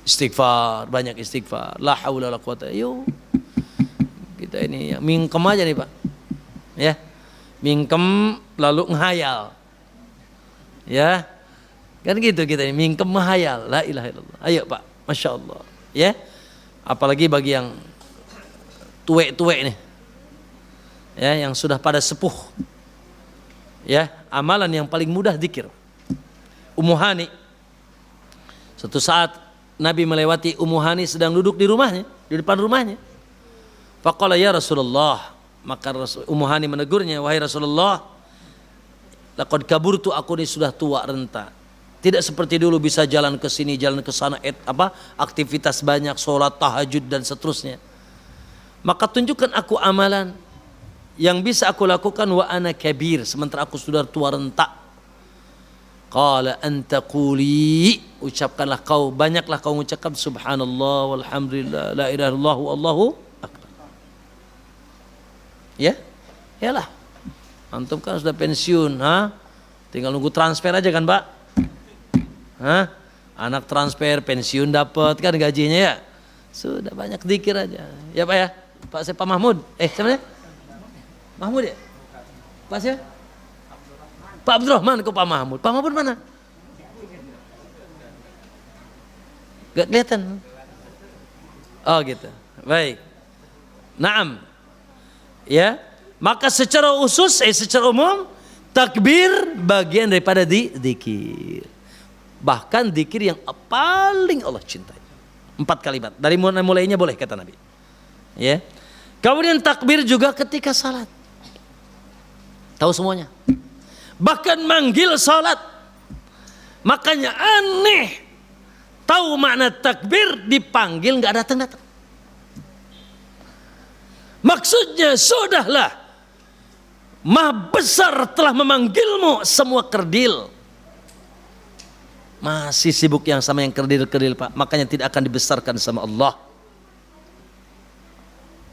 istighfar, banyak istighfar. La haula wala quwata. Ayo. Kita ini mingkem aja nih Pak. Ya. Mingkem lalu ngehayal. Ya. Kan gitu kita ini, mingkem menghayal, la ilaha illallah. Ayo Pak, Masya Allah. Ya, apalagi bagi yang tuwek-tuwek nih, ya, yang sudah pada sepuh. Ya, amalan yang paling mudah zikir. Ummu Hani, suatu saat Nabi melewati Ummu Hani sedang duduk di rumahnya, di depan rumahnya. Faqala ya Rasulullah, maka Ummu Hani menegurnya, wahai Rasulullah, laqad kaburtu, aku ini sudah tua renta. Tidak seperti dulu bisa jalan ke sini, jalan ke sana, aktivitas banyak, sholat, tahajud dan seterusnya. Maka tunjukkan aku amalan yang bisa aku lakukan wa ana kabir, sementara aku sudah tua renta. Qala anta quli, ucapkanlah kau, banyaklah kau mengucapkan subhanallah walhamdulillah la ilaha illallah wallahu akbar. Ya? Yalah. Antum kan sudah pensiun, ha? Tinggal nunggu transfer aja kan, Pak? Hah? Anak transfer, pensiun dapat kan gajinya ya. Sudah banyak zikir aja. Ya Pak ya? Pak siapa Mahmud? Siapa ya? Mahmud ya? Pak siapa? Pak Abdurrahman kok Pak Mahmud? Pak Mahmud mana? Gak kelihatan. Oh gitu. Baik. Naam. Ya. Maka secara khusus, secara umum, takbir bagian daripada zikir. Bahkan zikir yang paling Allah cintai. 4 kalimat. Dari mulainya boleh kata Nabi. Ya. Kemudian takbir juga ketika salat. Tahu semuanya. Bahkan manggil salat. Makanya aneh. Tahu makna takbir, dipanggil nggak datang-datang. Maksudnya sudahlah. Maha besar telah memanggilmu, semua kerdil. Masih sibuk yang sama yang kerdil-kerdil Pak. Makanya tidak akan dibesarkan sama Allah.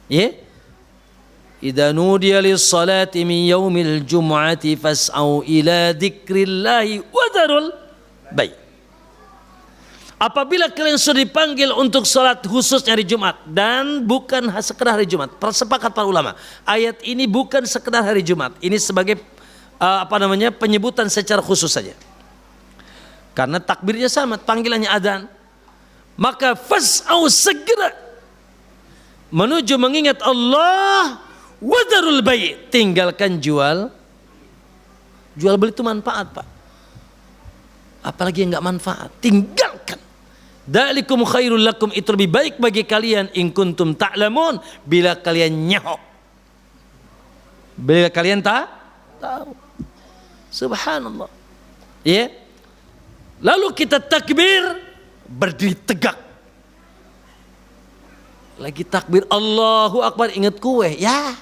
Ya. Idza nudiya lis-salati min yaumil jum'ati fas'au ila dzikrillahi wa dzarul bai'. Apabila kalian sudah dipanggil untuk salat khususnya hari Jumat, dan bukan sekedar hari Jumat, persepakat para ulama, ayat ini bukan sekedar hari Jumat, ini sebagai penyebutan secara khusus saja. Karena takbirnya sama, panggilannya adzan. Maka fas'au, segera menuju mengingat Allah, wadarul bai', tinggalkan jual beli itu manfaat Pak. Apalagi yang enggak manfaat, tinggalkan. Dzalikum khairul lakum, itu lebih baik bagi kalian in kuntum ta'lamun, bila kalian nyaho. Bila kalian tahu. Subhanallah. Ya. Lalu kita takbir, berdiri tegak. Lagi takbir Allahu Akbar, ingat kue. Ya.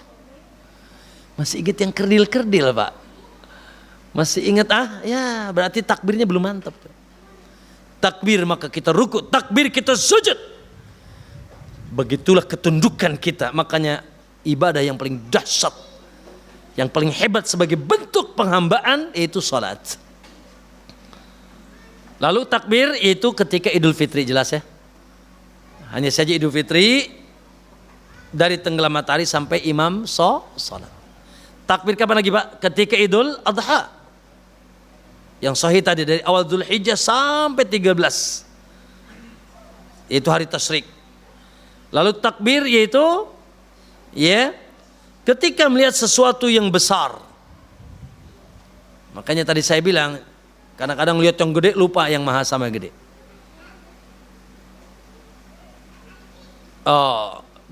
Masih ingat yang kerdil-kerdil Pak. Masih ingat ya, berarti takbirnya belum mantap. Takbir maka kita ruku, takbir kita sujud. Begitulah ketundukan kita. Makanya ibadah yang paling dahsyat, yang paling hebat sebagai bentuk penghambaan, yaitu salat. Lalu takbir itu ketika Idul Fitri, jelas ya. Hanya saja Idul Fitri dari tenggelam matahari sampai imam salat. Takbir kapan lagi Pak? Ketika Idul Adha. Yang sahih tadi dari awal Dzulhijjah sampai 13. Itu hari tasyrik. Lalu takbir yaitu ketika melihat sesuatu yang besar. Makanya tadi saya bilang, kadang-kadang lihat yang gede lupa yang maha sama gede.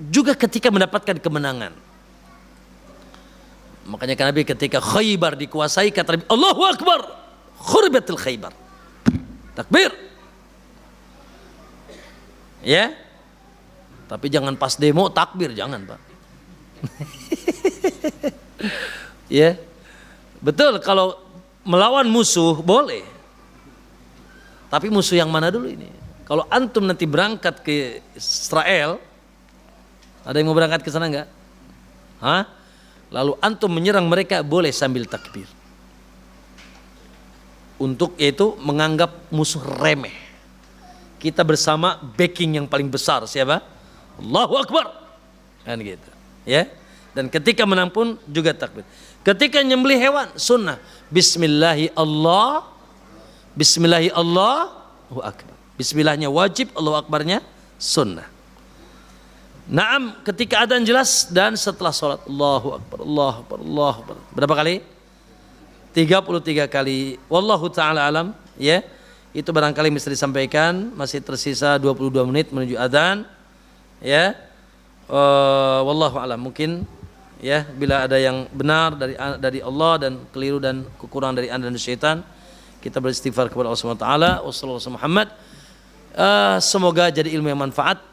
Juga ketika mendapatkan kemenangan. Makanya kan Nabi ketika Khaybar dikuasai, kata Nabi, Allahu Akbar, khurbatil Khaybar. Takbir. Ya. Tapi jangan pas demo takbir, jangan Pak. Ya, betul, kalau melawan musuh boleh. Tapi musuh yang mana dulu ini? Kalau antum nanti berangkat ke Israel, ada yang mau berangkat ke sana enggak? Hah? Lalu antum menyerang mereka, boleh sambil takbir. Untuk yaitu menganggap musuh remeh. Kita bersama backing yang paling besar, siapa? Allahu Akbar. Kan gitu. Ya. Dan ketika menang pun juga takbir. Ketika nyembelih hewan sunnah, Bismillahi Allah, Bismillahi Allahu Akbar. Bismillahnya wajib, Allahu Akbarnya sunnah. Naam, ketika adzan jelas dan setelah sholat Allahu Akbar, Allahu Akbar, Allahu Akbar. Berapa kali? 33 kali. Wallahu ta'ala alam. Ya, itu barangkali bisa disampaikan. Masih tersisa 22 menit menuju adzan. Ya, wallahu alam. Mungkin ya, bila ada yang benar dari Allah dan keliru dan kekurangan dari anda dan syaitan, kita beristighfar kepada Allah Subhanahu wa taala. Wassallallahu Muhammad. Semoga jadi ilmu yang manfaat.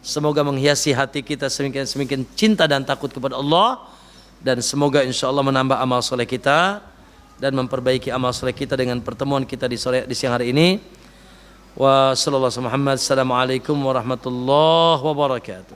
Semoga menghiasi hati kita semakin cinta dan takut kepada Allah, dan semoga insyaallah menambah amal soleh kita dan memperbaiki amal soleh kita dengan pertemuan kita di siang hari ini. Wa sallallahu Muhammad. Assalamualaikum warahmatullahi wabarakatuh.